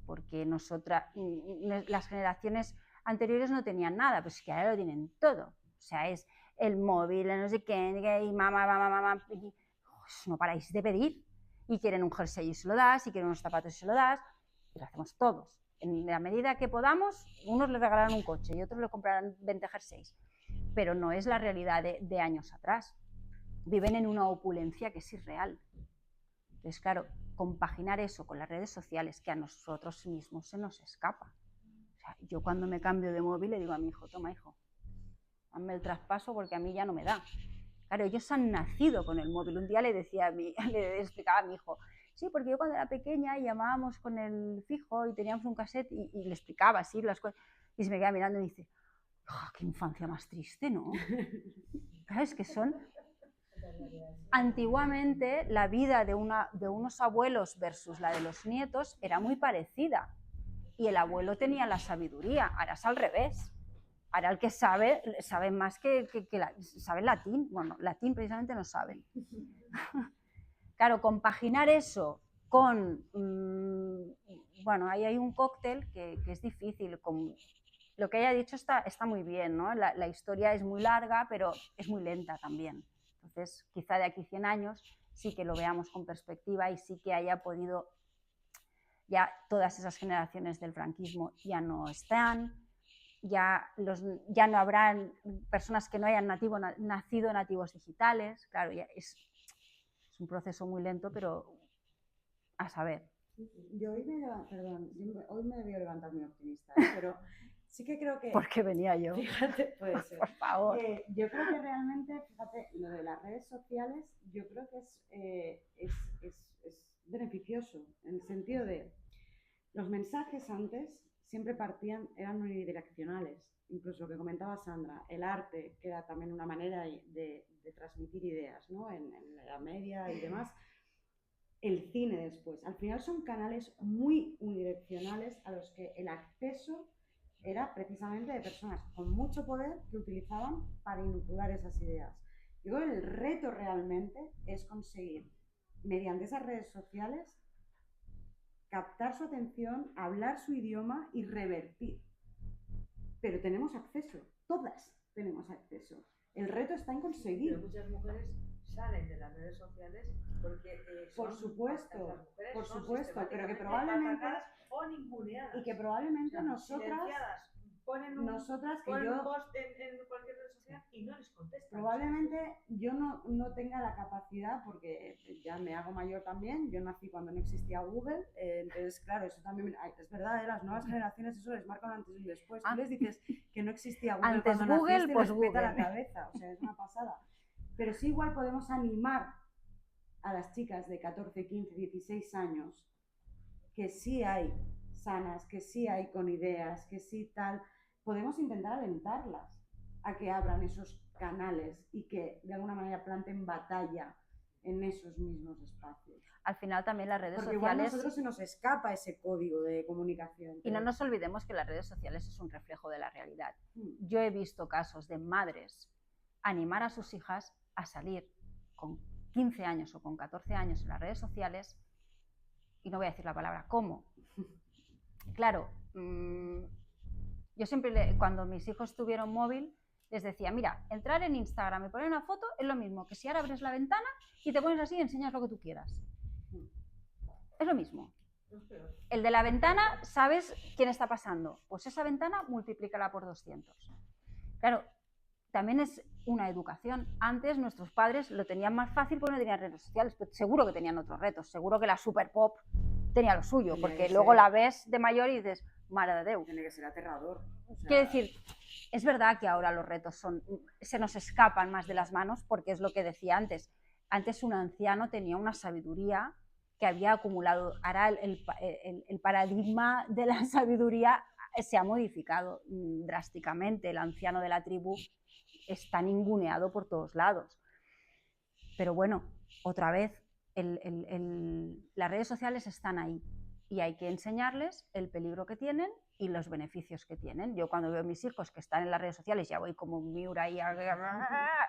porque las generaciones anteriores no tenían nada, pues que ahora lo tienen todo. O sea, es el móvil, no sé qué, y mamá, no paráis de pedir. Y quieren un jersey y se lo das, y quieren unos zapatos y se lo das, y lo hacemos todos. En la medida que podamos, unos les regalarán un coche y otros le comprarán 20 jerseys. Pero no es la realidad de años atrás. Viven en una opulencia que es irreal. Entonces, claro, compaginar eso con las redes sociales, que a nosotros mismos se nos escapa. O sea, yo cuando me cambio de móvil le digo a mi hijo, toma hijo, hazme el traspaso porque a mí ya no me da. Claro, ellos han nacido con el móvil. Un día le explicaba a mi hijo, sí, porque yo cuando era pequeña llamábamos con el fijo y teníamos un cassette y le explicaba así las cosas. Y se me queda mirando y me dice, oh, qué infancia más triste, ¿no? Claro, es que son... Antiguamente la vida de unos abuelos versus la de los nietos era muy parecida. Y el abuelo tenía la sabiduría, ahora es al revés. Ahora el que sabe más que sabe latín. Bueno, latín precisamente no saben. Claro, compaginar eso con... bueno, ahí hay un cóctel que es difícil. Lo que haya dicho está muy bien, ¿no? La historia es muy larga, pero es muy lenta también. Entonces, quizá de aquí 100 años sí que lo veamos con perspectiva y sí que haya podido... Ya todas esas generaciones del franquismo ya no están, ya no habrán personas que no hayan nacido nativos digitales. Claro, ya es un proceso muy lento, pero a saber. Yo hoy me debía levantar muy optimista, pero sí que creo que... Porque venía yo. Fíjate, puede ser. Por favor. Yo creo que realmente, fíjate, lo de las redes sociales, yo creo que es beneficioso, en el sentido de los mensajes antes siempre eran unidireccionales. Incluso lo que comentaba Sandra, el arte, que era también una manera de transmitir ideas, ¿no? En la Edad Media y demás. el cine después. Al final son canales muy unidireccionales a los que el acceso era precisamente de personas con mucho poder que utilizaban para inocular esas ideas. Yo creo que el reto realmente es conseguir, mediante esas redes sociales, captar su atención, hablar su idioma y revertir. Pero tenemos acceso, todas tenemos acceso. El reto está en conseguir. Pero muchas mujeres salen de las redes sociales porque por supuesto, por supuesto, pero que probablemente o ninguneadas. Y que probablemente nosotras nosotras que yo un post en cualquier red social y no les contestan. Probablemente yo no tenga la capacidad, porque ya me hago mayor también, yo nací cuando no existía Google, entonces claro, eso también es verdad, las nuevas generaciones eso les marca un antes y un después. Tú les dices que no existía Google antes cuando Google, naciste, pues les peta Google. la cabeza, o sea, es una pasada. Pero sí igual podemos animar a las chicas de 14, 15, 16 años, que sí hay sanas, que sí hay con ideas, que sí tal, podemos intentar alentarlas a que abran esos canales y que de alguna manera planten batalla en esos mismos espacios. Al final también las redes Porque sociales... igual a nosotros se nos escapa ese código de comunicación. Y no nos olvidemos que las redes sociales es un reflejo de la realidad. Yo he visto casos de madres animar a sus hijas a salir con 15 años o con 14 años en las redes sociales, y no voy a decir la palabra ¿cómo? Claro, yo siempre, cuando mis hijos tuvieron móvil, les decía, mira, entrar en Instagram y poner una foto es lo mismo que si ahora abres la ventana y te pones así y enseñas lo que tú quieras. Es lo mismo. El de la ventana, ¿sabes quién está pasando? Pues esa ventana multiplícala por 200. Claro, también es una educación. Antes nuestros padres lo tenían más fácil porque no tenían redes sociales, pero seguro que tenían otros retos. Seguro que la Super Pop tenía lo suyo, porque luego la ves de mayor y dices, mare de Déu. Tiene que ser aterrador. O sea... Quiero decir, es verdad que ahora los retos se nos escapan más de las manos, porque es lo que decía antes. Antes un anciano tenía una sabiduría que había acumulado. Ahora el paradigma de la sabiduría se ha modificado drásticamente. El anciano de la tribu está ninguneado por todos lados. Pero bueno, otra vez, las redes sociales están ahí y hay que enseñarles el peligro que tienen y los beneficios que tienen. Yo cuando veo a mis hijos que están en las redes sociales, ya voy como un miura ahí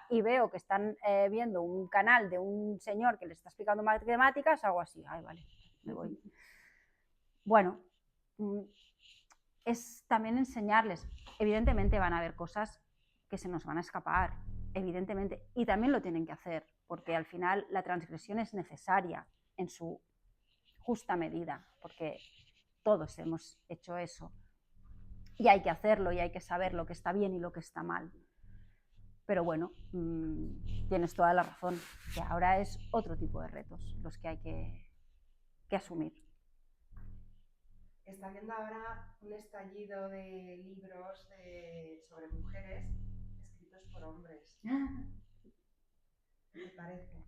y veo que están viendo un canal de un señor que les está explicando matemáticas, hago así, ay, vale, me voy. Bueno, es también enseñarles. Evidentemente van a haber cosas que se nos van a escapar, evidentemente, y también lo tienen que hacer, porque al final la transgresión es necesaria en su justa medida, porque todos hemos hecho eso, y hay que hacerlo, y hay que saber lo que está bien y lo que está mal. Pero bueno, tienes toda la razón, que ahora es otro tipo de retos los que hay que asumir. Está viendo ahora un estallido de libros sobre mujeres escritos por hombres. ¿Qué me parece?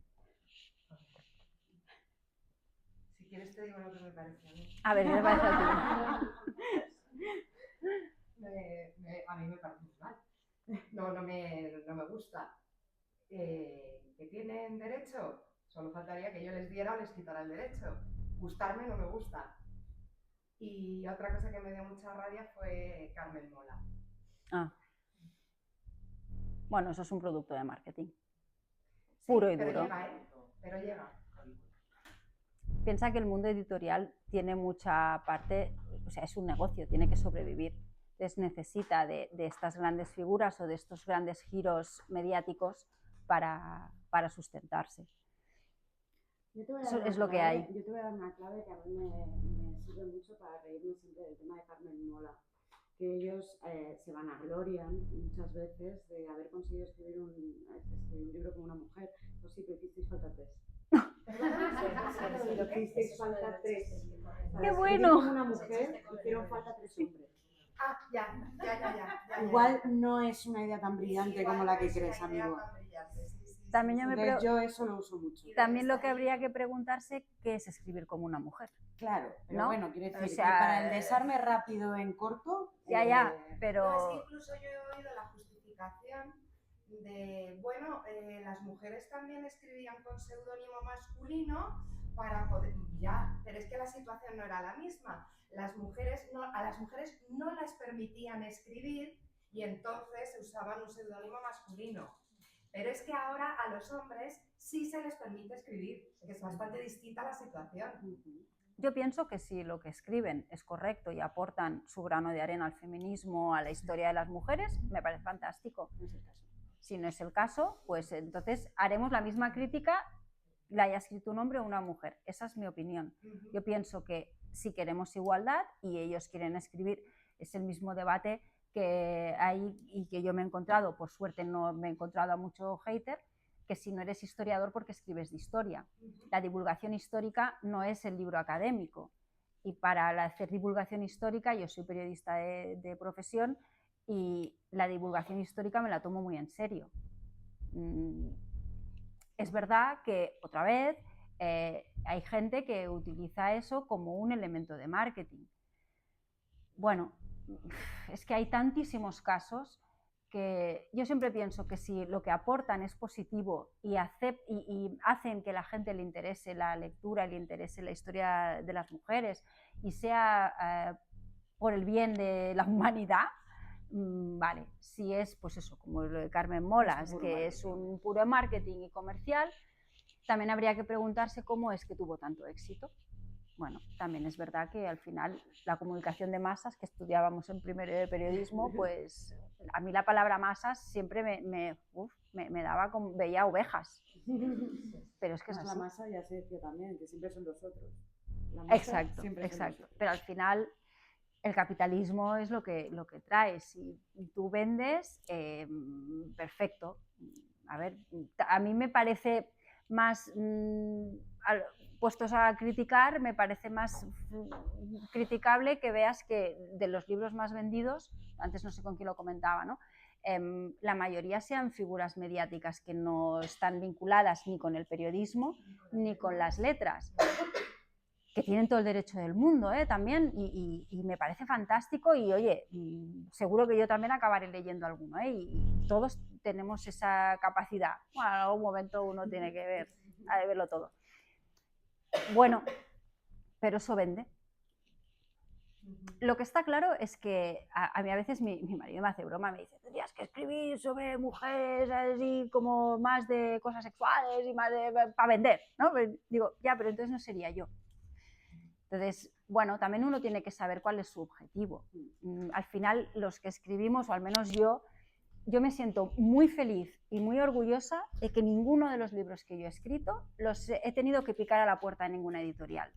Si quieres te digo lo que me parece a mí. A ver, ¿qué me parece a ti? A mí me parece muy mal. No me gusta. ¿Que tienen derecho? Solo faltaría que yo les diera o les quitara el derecho. Gustarme no me gusta. Y otra cosa que me dio mucha rabia fue Carmen Mola. Ah. Bueno, eso es un producto de marketing. Sí, puro y duro. Pero llega. Piensa que el mundo editorial tiene mucha parte, o sea, es un negocio, tiene que sobrevivir. Entonces necesita de estas grandes figuras o de estos grandes giros mediáticos para sustentarse. Eso es lo que hay. Yo te voy a dar una clave que a mí me sirve mucho para reírme siempre del tema de Carmen Mola. Que ellos se vanaglorian muchas veces de haber conseguido escribir un libro con una mujer. Pues sí, pero hicisteis falta 3. Hicisteis falta 3. ¡Qué bueno! Con una mujer hicieron falta 3 hombres. Ah, ya. Igual no es una idea tan brillante como la que crees, amigo. También yo eso lo uso mucho. También lo que habría que preguntarse qué es escribir como una mujer. Claro, pero ¿no? Bueno, quiero decir, o sea, que para el desarme rápido en corto... Ya, pero... No, es que incluso yo he oído la justificación de, bueno, las mujeres también escribían con seudónimo masculino para poder, ya, pero es que la situación no era la misma. A las mujeres no les permitían escribir y entonces usaban un seudónimo masculino. Pero es que ahora a los hombres sí se les permite escribir, que es bastante distinta la situación. Yo pienso que si lo que escriben es correcto y aportan su grano de arena al feminismo, a la historia de las mujeres, me parece fantástico. Si no es el caso, pues entonces haremos la misma crítica, la haya escrito un hombre o una mujer. Esa es mi opinión. Yo pienso que si queremos igualdad y ellos quieren escribir, es el mismo debate que hay y que yo me he encontrado, por suerte no me he encontrado a mucho hater, que si no eres historiador porque escribes de historia. La divulgación histórica no es el libro académico. Y para hacer divulgación histórica, yo soy periodista de profesión y la divulgación histórica me la tomo muy en serio. Es verdad que, otra vez, hay gente que utiliza eso como un elemento de marketing. Bueno, es que hay tantísimos casos que yo siempre pienso que si lo que aportan es positivo y hacen que la gente le interese la lectura, le interese la historia de las mujeres y sea por el bien de la humanidad, vale. Si es, pues eso, como lo de Carmen Molas, que es un puro marketing y comercial, también habría que preguntarse cómo es que tuvo tanto éxito. Bueno, también es verdad que al final la comunicación de masas, que estudiábamos en primero de periodismo, pues a mí la palabra masas siempre me daba como, veía ovejas. Pero es que es así. La masa ya se decía también, que siempre son los otros. Exacto, exacto. Pero al final el capitalismo es lo que trae. Si tú vendes, perfecto. A ver, a mí me parece más... puestos a criticar, me parece más criticable que veas que de los libros más vendidos, antes no sé con quién lo comentaba, ¿no? La mayoría sean figuras mediáticas que no están vinculadas ni con el periodismo ni con las letras, que tienen todo el derecho del mundo, también, y me parece fantástico y oye, seguro que yo también acabaré leyendo alguno, y todos tenemos esa capacidad. Bueno, en algún momento uno tiene que verlo todo. Bueno, pero eso vende. Lo que está claro es que a mí a veces mi marido me hace broma, me dice, tendrías que escribir sobre mujeres así como más de cosas sexuales y más para vender, ¿no? Pero digo, ya, pero entonces no sería yo. Entonces, bueno, también uno tiene que saber cuál es su objetivo. Al final, los que escribimos, o al menos yo me siento muy feliz y muy orgullosa de que ninguno de los libros que yo he escrito los he tenido que picar a la puerta de ninguna editorial.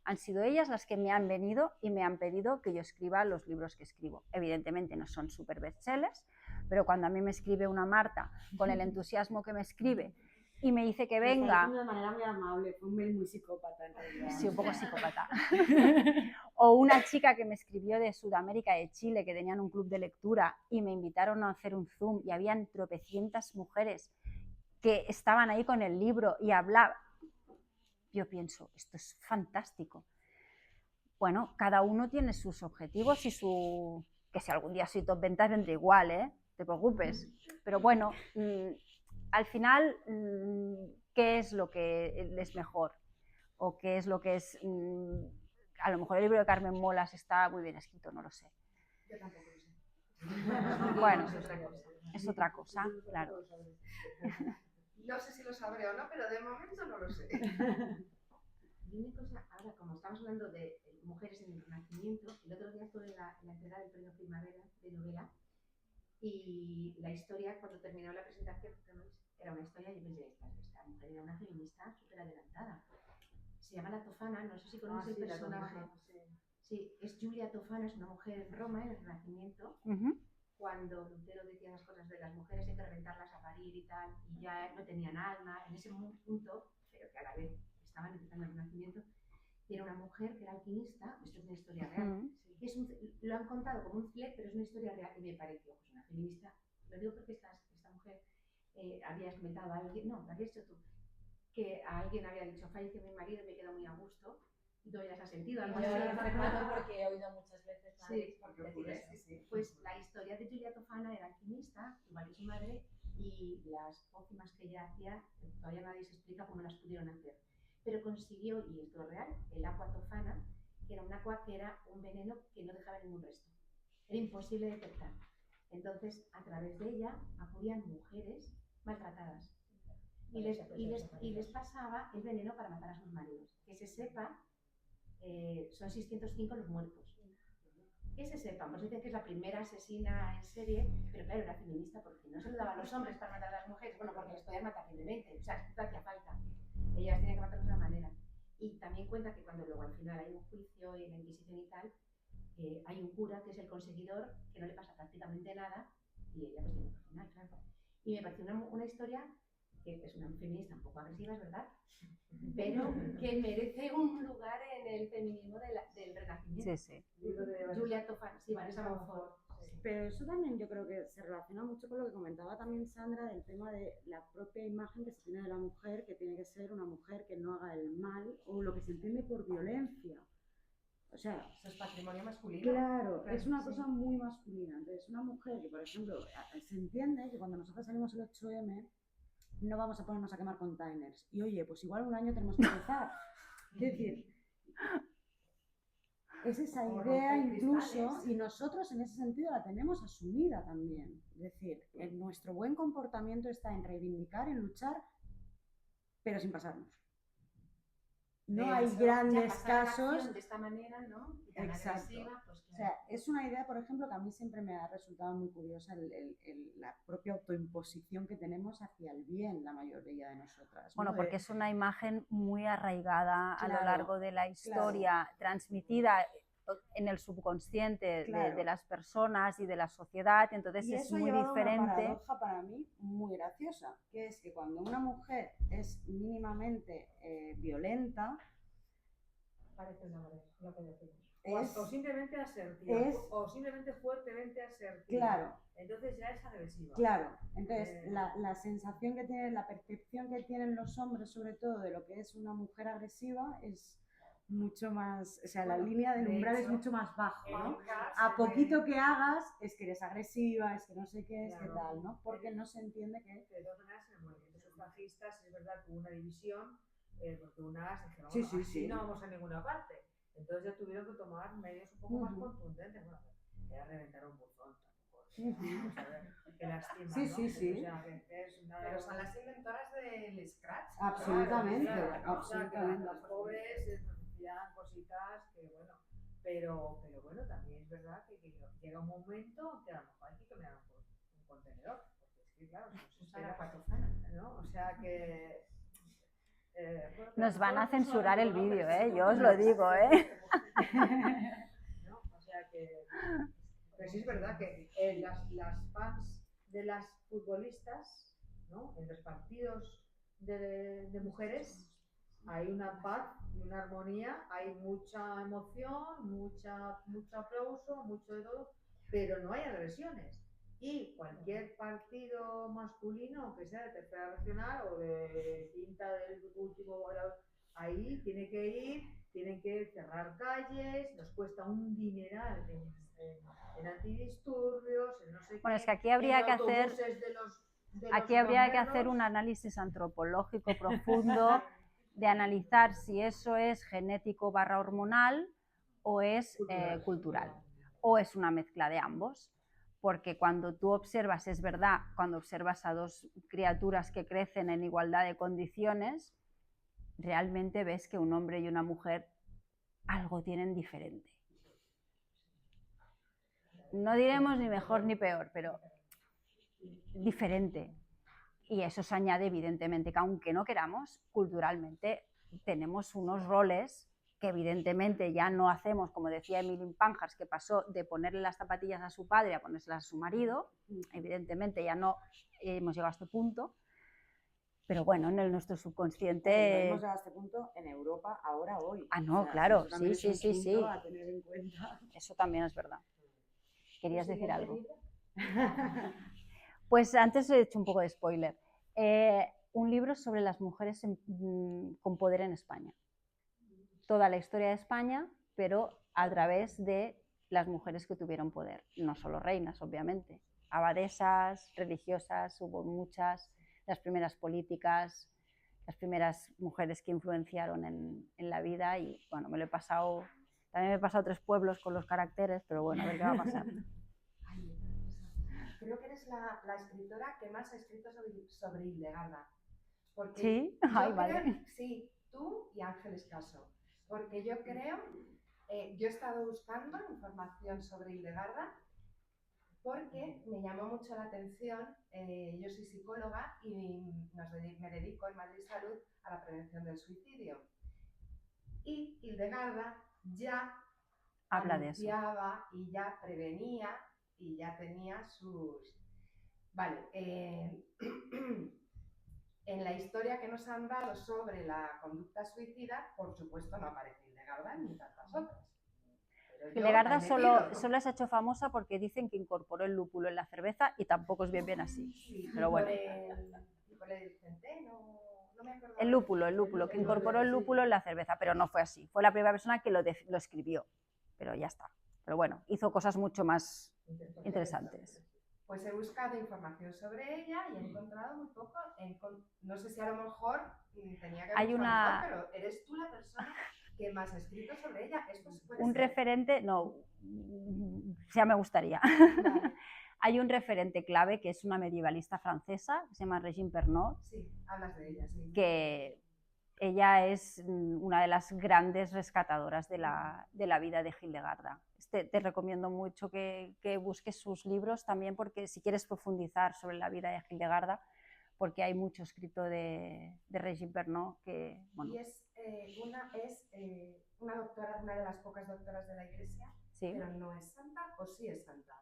Han sido ellas las que me han venido y me han pedido que yo escriba los libros que escribo. Evidentemente no son super bestsellers, pero cuando a mí me escribe una Marta con el entusiasmo que me escribe y me dice que venga... De manera muy amable, fue un mail muy psicópata en realidad. Sí, un poco psicópata. O una chica que me escribió de Sudamérica, de Chile, que tenían un club de lectura y me invitaron a hacer un Zoom y habían tropecientas mujeres que estaban ahí con el libro y hablaban. Yo pienso, esto es fantástico. Bueno, cada uno tiene sus objetivos y su... que si algún día soy top ventas vendré igual, ¿eh? Te preocupes. Pero bueno, al final, ¿qué es lo que es mejor? ¿O qué es lo que es...? A lo mejor el libro de Carmen Molas está muy bien escrito, no lo sé. Yo tampoco lo sé. Bueno, es otra cosa, claro. No sé si lo sabré o no, pero de momento no lo sé. Y una cosa, ahora como estamos hablando de mujeres en el Renacimiento, el otro día estuve en la entrega del premio Primavera de novela y la historia, cuando terminó la presentación, era una historia, yo pensé, esta mujer era una feminista súper adelantada. Se llama La Tofana, no sé si conoces el personaje. Sí, es Giulia Tofana, es una mujer en Roma en el Renacimiento. Cuando Lutero decía las cosas de las mujeres hay que reventarlas a parir y tal, y ya no tenían alma, en ese punto, pero que a la vez estaban empezando el Renacimiento, y era una mujer que era alquimista, esto es una historia real, lo han contado como un fleck, pero es una historia real, y me pareció, pues una feminista, lo digo porque esta mujer, habías comentado a alguien, no, lo habías hecho tú, que a alguien había dicho, falleció mi marido y me quedo muy a gusto, y tú ya has sentido algo así. Yo lo recuerdo porque he oído muchas veces decir eso. Pues la historia de Giulia Tofana era alquimista, igual que su madre, y las pócimas que ella hacía, todavía nadie se explica cómo las pudieron hacer. pero consiguió, y esto es real, el aqua tofana, que era un aqua que era un veneno que no dejaba ningún resto. Era imposible detectar. Entonces, a través de ella acudían mujeres maltratadas y les pasaba el veneno para matar a sus maridos. Que se sepa, son 605 los muertos. Que se sepa, pues dicen que es la primera asesina en serie, pero claro, era feminista porque no se lo daba a los hombres para matar a las mujeres, bueno, porque les podían matar libremente, o sea, esto hacía falta. Ellas tenían que matarlos de una manera. Y también cuenta que cuando luego al final hay un juicio y la Inquisición y tal, hay un cura que es el conseguidor, que no le pasa prácticamente nada, y ella pues tiene que final, claro. Y me pareció una historia que es una feminista un poco agresiva, es verdad, pero que merece un lugar en el feminismo del Renacimiento. Sí, sí. Julia Tofan, sí, Vanessa Monfort. Pero eso también yo creo que se relaciona mucho con lo que comentaba también Sandra del tema de la propia imagen que se tiene de la mujer, que tiene que ser una mujer que no haga el mal o lo que se entiende por violencia. O sea, eso es patrimonio masculino. Claro, es una cosa muy masculina. Entonces, una mujer que, por ejemplo, se entiende que cuando nosotros salimos el 8M no vamos a ponernos a quemar containers. Y oye, pues igual un año tenemos que empezar. Es decir, es esa idea incluso, y nosotros en ese sentido la tenemos asumida también. Es decir, nuestro buen comportamiento está en reivindicar, en luchar, pero sin pasarnos. No hay grandes casos de esta manera, ¿no? Y tan exacto. Agresiva, pues, claro. O sea, es una idea, por ejemplo, que a mí siempre me ha resultado muy curiosa la propia autoimposición que tenemos hacia el bien la mayoría de nosotras, ¿no? Bueno, porque es una imagen muy arraigada a lo Claro, largo de la historia, transmitida en el subconsciente de las personas y de la sociedad, entonces y es eso muy ha llevado diferente. Una paradoja para mí muy graciosa, que es que cuando una mujer es mínimamente violenta, parece una pareja, lo que decimos. O simplemente asertiva, o simplemente fuertemente asertiva. Claro. Entonces ya es agresiva. Claro, entonces la sensación que tienen, la percepción que tienen los hombres, sobre todo, de lo que es una mujer agresiva, es mucho más, o sea, la línea del umbral es mucho más bajo, ¿no? A poquito que hagas, es que eres agresiva, es que no sé qué, es que tal, ¿no? Porque no se entiende que... De todas maneras, en el movimiento sufragistas es verdad que hubo una división, porque unas dijeron, sí. no vamos a ninguna parte. Entonces ya tuvieron que tomar medios un poco más contundentes. Bueno, era reventar un buzón, vamos a ver, qué lástima, ¿no? Sí. O sea, es una... Pero son las inventoras del scratch. Absolutamente, claro. absolutamente. O sea, las pobres hacían cositas que, bueno, pero bueno, también es verdad que llega un momento que a lo mejor hay que cambiar un contenedor, porque es que, claro, no se la patofana, ¿no? O sea que... bueno, nos van a censurar el vídeo, yo os lo digo, ¿no? O sea que... Pero sí es verdad que las fans de las futbolistas, ¿no? En los partidos de mujeres hay una paz y una armonía, hay mucha emoción, mucho aplauso, mucho de todo, pero no hay agresiones. Y cualquier partido masculino, que sea de tercera regional o de quinta del último, ahí tiene que ir, tienen que cerrar calles, nos cuesta un dineral en antidisturbios, en no sé qué. Bueno, es que aquí habría que hacer un análisis antropológico profundo de analizar si eso es genético / hormonal o es cultural, o es una mezcla de ambos. Porque cuando tú observas, es verdad, cuando observas a dos criaturas que crecen en igualdad de condiciones, realmente ves que un hombre y una mujer algo tienen diferente. No diremos ni mejor ni peor, pero diferente. Y eso se añade evidentemente que aunque no queramos, culturalmente tenemos unos roles que evidentemente ya no hacemos, como decía Emily Pankhurst, que pasó de ponerle las zapatillas a su padre a ponérselas a su marido, evidentemente ya no hemos llegado a este punto, pero bueno, en nuestro subconsciente... No hemos llegado a este punto en Europa ahora, hoy. Ah, no, o sea, claro, sí. A tener en cuenta. Eso también es verdad. ¿Querías decir algo? Pues antes he hecho un poco de spoiler. Un libro sobre las mujeres con poder en España. Toda la historia de España, pero a través de las mujeres que tuvieron poder. No solo reinas, obviamente. Abadesas, religiosas, hubo muchas, las primeras políticas, las primeras mujeres que influenciaron en la vida y bueno, me lo he pasado, también me he pasado 3 pueblos con los caracteres, pero bueno, a ver qué va a pasar. Ay, creo que eres la escritora que más ha escrito sobre Hildegarda. Porque ¿Sí? yo Ay, creo- vale. Sí, tú y Ángeles Caso. Porque yo creo, yo he estado buscando información sobre Hildegarda porque me llamó mucho la atención. Yo soy psicóloga y me dedico en Madrid Salud a la prevención del suicidio. Y Hildegarda ya Habla de eso. anunciaba y ya prevenía y ya tenía sus... Vale, en la historia que nos han dado sobre la conducta suicida, por supuesto no aparece Hildegarda ni tantas otras. Pero yo Hildegarda la he solo metido. se ha hecho famosa porque dicen que incorporó el lúpulo en la cerveza y tampoco es bien así. Sí, Pero bueno. y por el centeno, no me acuerdo. El lúpulo, que incorporó el lúpulo en la cerveza, pero no fue así. Fue la primera persona que lo escribió, pero ya está. Pero bueno, hizo cosas mucho más interesantes. Pues he buscado información sobre ella y he encontrado muy poco. No sé si a lo mejor tenía que haber mejor, pero eres tú la persona que más ha escrito sobre ella. ¿Esto puede un ser? Referente, no, ya me gustaría. Vale. Hay un referente clave que es una medievalista francesa, que se llama Régine Pernot. Sí, hablas de ella, sí. Que ella es una de las grandes rescatadoras de la vida de Hildegarda. Te recomiendo mucho que busques sus libros también, porque si quieres profundizar sobre la vida de Hildegarda, porque hay mucho escrito de Régine Pernot que... Bueno, y es una doctora, una de las pocas doctoras de la Iglesia, sí. Pero no es santa, ¿o sí es santa?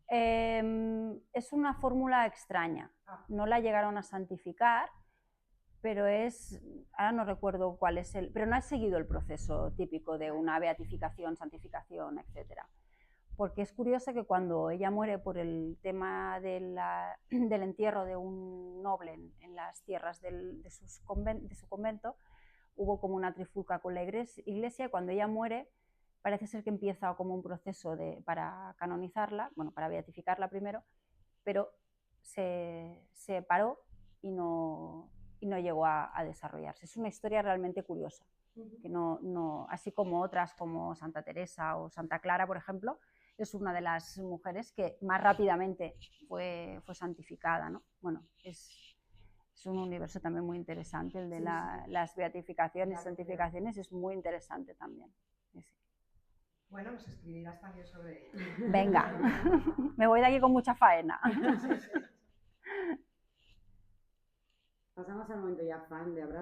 Es una fórmula extraña. No la llegaron a santificar, pero ahora no recuerdo cuál es pero no ha seguido el proceso típico de una beatificación, santificación, etc. Porque es curioso que cuando ella muere por el tema del entierro de un noble en las tierras de su convento, hubo como una trifulca con la iglesia y cuando ella muere parece ser que empieza como un proceso para canonizarla, bueno, para beatificarla primero, pero se paró y no llegó a desarrollarse. Es una historia realmente curiosa, que así como otras como Santa Teresa o Santa Clara, por ejemplo, es una de las mujeres que más rápidamente fue santificada, ¿no? Bueno, es un universo también muy interesante, el de las beatificaciones, santificaciones, es muy interesante también. Sí. Bueno, nos escribirás también sobre ello. Venga, me voy de aquí con mucha faena. Pasamos al momento ya fan de abrazo.